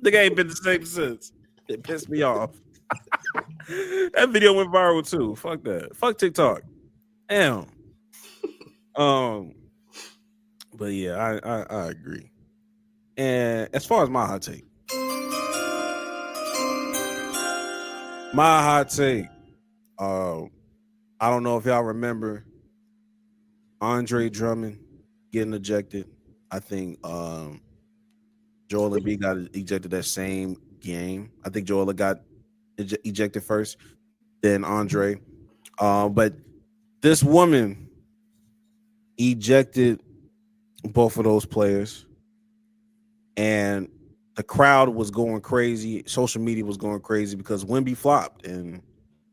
Nigga ain't been the same since. It pissed me off. That video went viral too. Fuck that. Fuck TikTok. Damn. But yeah, I agree. And as far as my hot take, I don't know if y'all remember Andre Drummond getting ejected. I think Joel Embiid got ejected that same game. I think Joel got ejected first, then Andre. But this woman ejected both of those players, and the crowd was going crazy. Social media was going crazy because Wemby flopped, and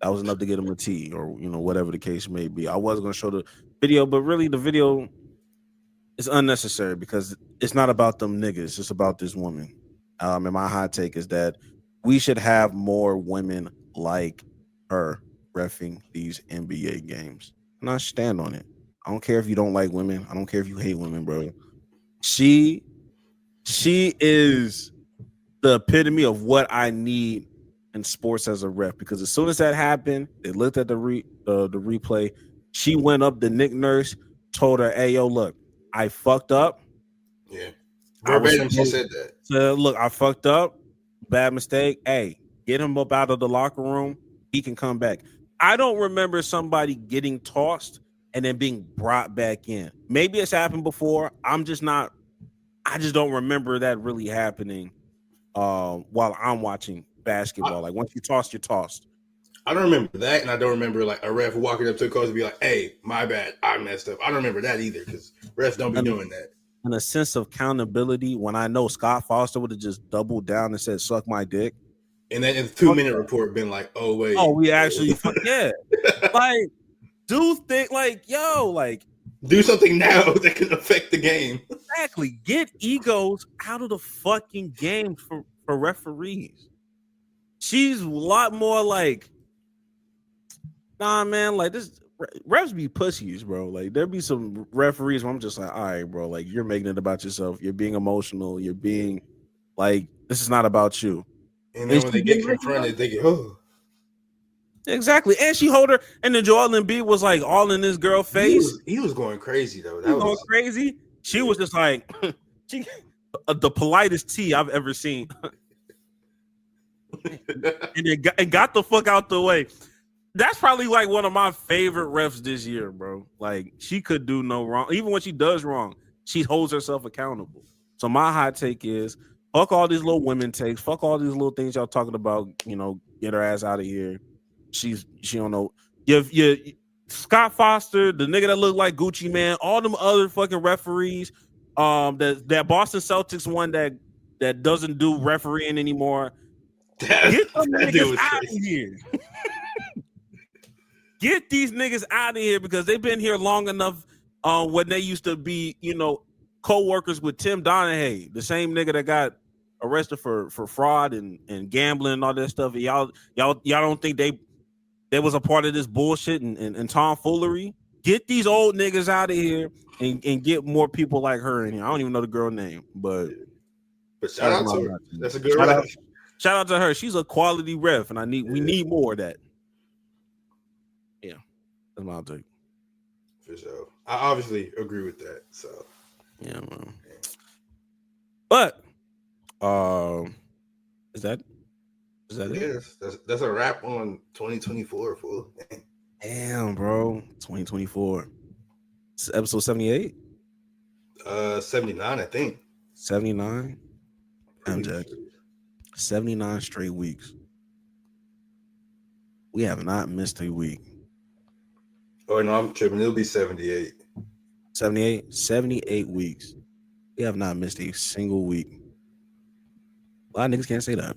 that was enough to get him a T, or whatever the case may be. I was going to show the video, but really the video is unnecessary because it's not about them niggas. It's about this woman. And my hot take is that we should have more women like her reffing these NBA games, and I stand on it. I don't care if you don't like women. I don't care if you hate women, bro. She is the epitome of what I need in sports as a ref, because as soon as that happened, they looked at the replay. She went up to Nick Nurse, told her, "Hey, yo, look, I fucked up." Yeah, verbatim, she said that. So, look, I fucked up. Bad mistake. Hey, get him up out of the locker room. He can come back. I don't remember somebody getting tossed and then being brought back in. Maybe it's happened before. I just don't remember that really happening while I'm watching basketball. Like, once you toss, you're tossed. I don't remember that, and I don't remember like a ref walking up to the coach and be like, "Hey, my bad, I messed up." I don't remember that either, because refs don't be doing that. And a sense of accountability, when I know Scott Foster would have just doubled down and said, "Suck my dick." And then in the 2-minute report been like, "Oh wait, we actually yeah." Like, do think like, yo, like, do something now that can affect the game. Exactly. Get egos out of the fucking game for referees. She's a lot more like, nah, man, like this refs be pussies, bro. Like, there be some referees where I'm just like, all right, bro, like, you're making it about yourself. You're being emotional. You're being like, this is not about you. And then when they get confronted, they get, oh. Exactly. And she hold her, and then Joel Embiid was like all in this girl face. He was going crazy though. He was going crazy. She was just like the politest tea I've ever seen. and got the fuck out the way. That's probably like one of my favorite refs this year, bro. Like, she could do no wrong. Even when she does wrong, she holds herself accountable. So my hot take is, fuck all these little women takes. Fuck all these little things y'all talking about. Get her ass out of here. She don't know. You Scott Foster, the nigga that looked like Gucci Man, all them other fucking referees. That Boston Celtics one that doesn't do refereeing anymore. Get them niggas out of here. Get these niggas out of here, because they've been here long enough. When they used to be, co-workers with Tim Donahue, the same nigga that got arrested for fraud and gambling and all that stuff. Y'all don't think they was a part of this bullshit and tomfoolery? Get these old niggas out of here and get more people like her in here. I don't even know the girl name, but shout out to her. That's a good ref. Shout out to her. She's a quality ref, and we need more of that. Yeah, that's my take. For sure. I obviously agree with that. So yeah, man. But is that it? Yes, that's a wrap on 2024, fool. Damn, bro. 2024. It's episode 78? 79, I think. 79? I'm Jack. 79 straight weeks. We have not missed a week. Oh, no, I'm tripping. It'll be 78. 78? 78 weeks. We have not missed a single week. A lot of niggas can't say that.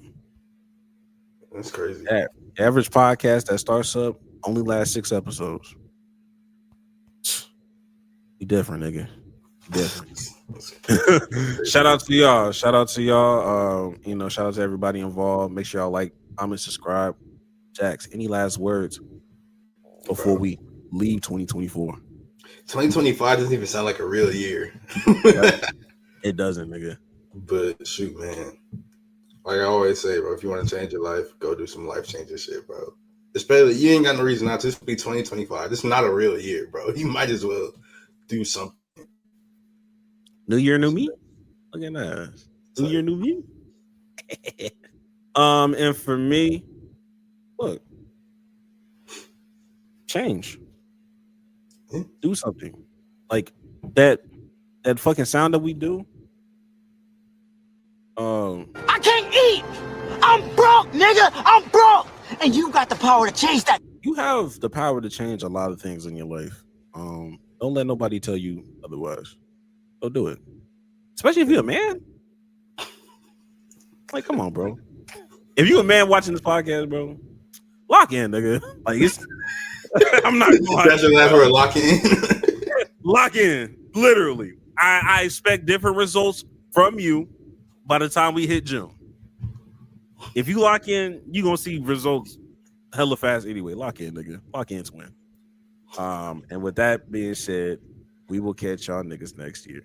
That's crazy. Yeah. Average podcast that starts up only lasts 6 episodes. You different, nigga. Different. Shout out to y'all. Shout out to everybody involved. Make sure y'all like, comment, subscribe, Jax, any last words before we leave 2024? 2025 doesn't even sound like a real year. It doesn't, nigga. But shoot, man. Like I always say, bro, if you want to change your life, go do some life-changing shit, bro. Especially, you ain't got no reason not to. This will be 2025. This is not a real year, bro. You might as well do something. New year, new me? Look at that. New year, new me? And for me, look, change. Do something. Like that fucking sound that we do. I can't eat. I'm broke, nigga. I'm broke. And you got the power to change that. You have the power to change a lot of things in your life. Don't let nobody tell you otherwise. Go do it. Especially if you're a man. Like, come on, bro. If you're a man watching this podcast, bro, lock in, nigga. Like, it's I'm not going That's your last word, lock in. Lock in. Literally. I expect different results from you by the time we hit June. If you lock in, you're gonna see results hella fast anyway. Lock in, nigga. Lock in, twin. And with that being said, we will catch y'all niggas next year.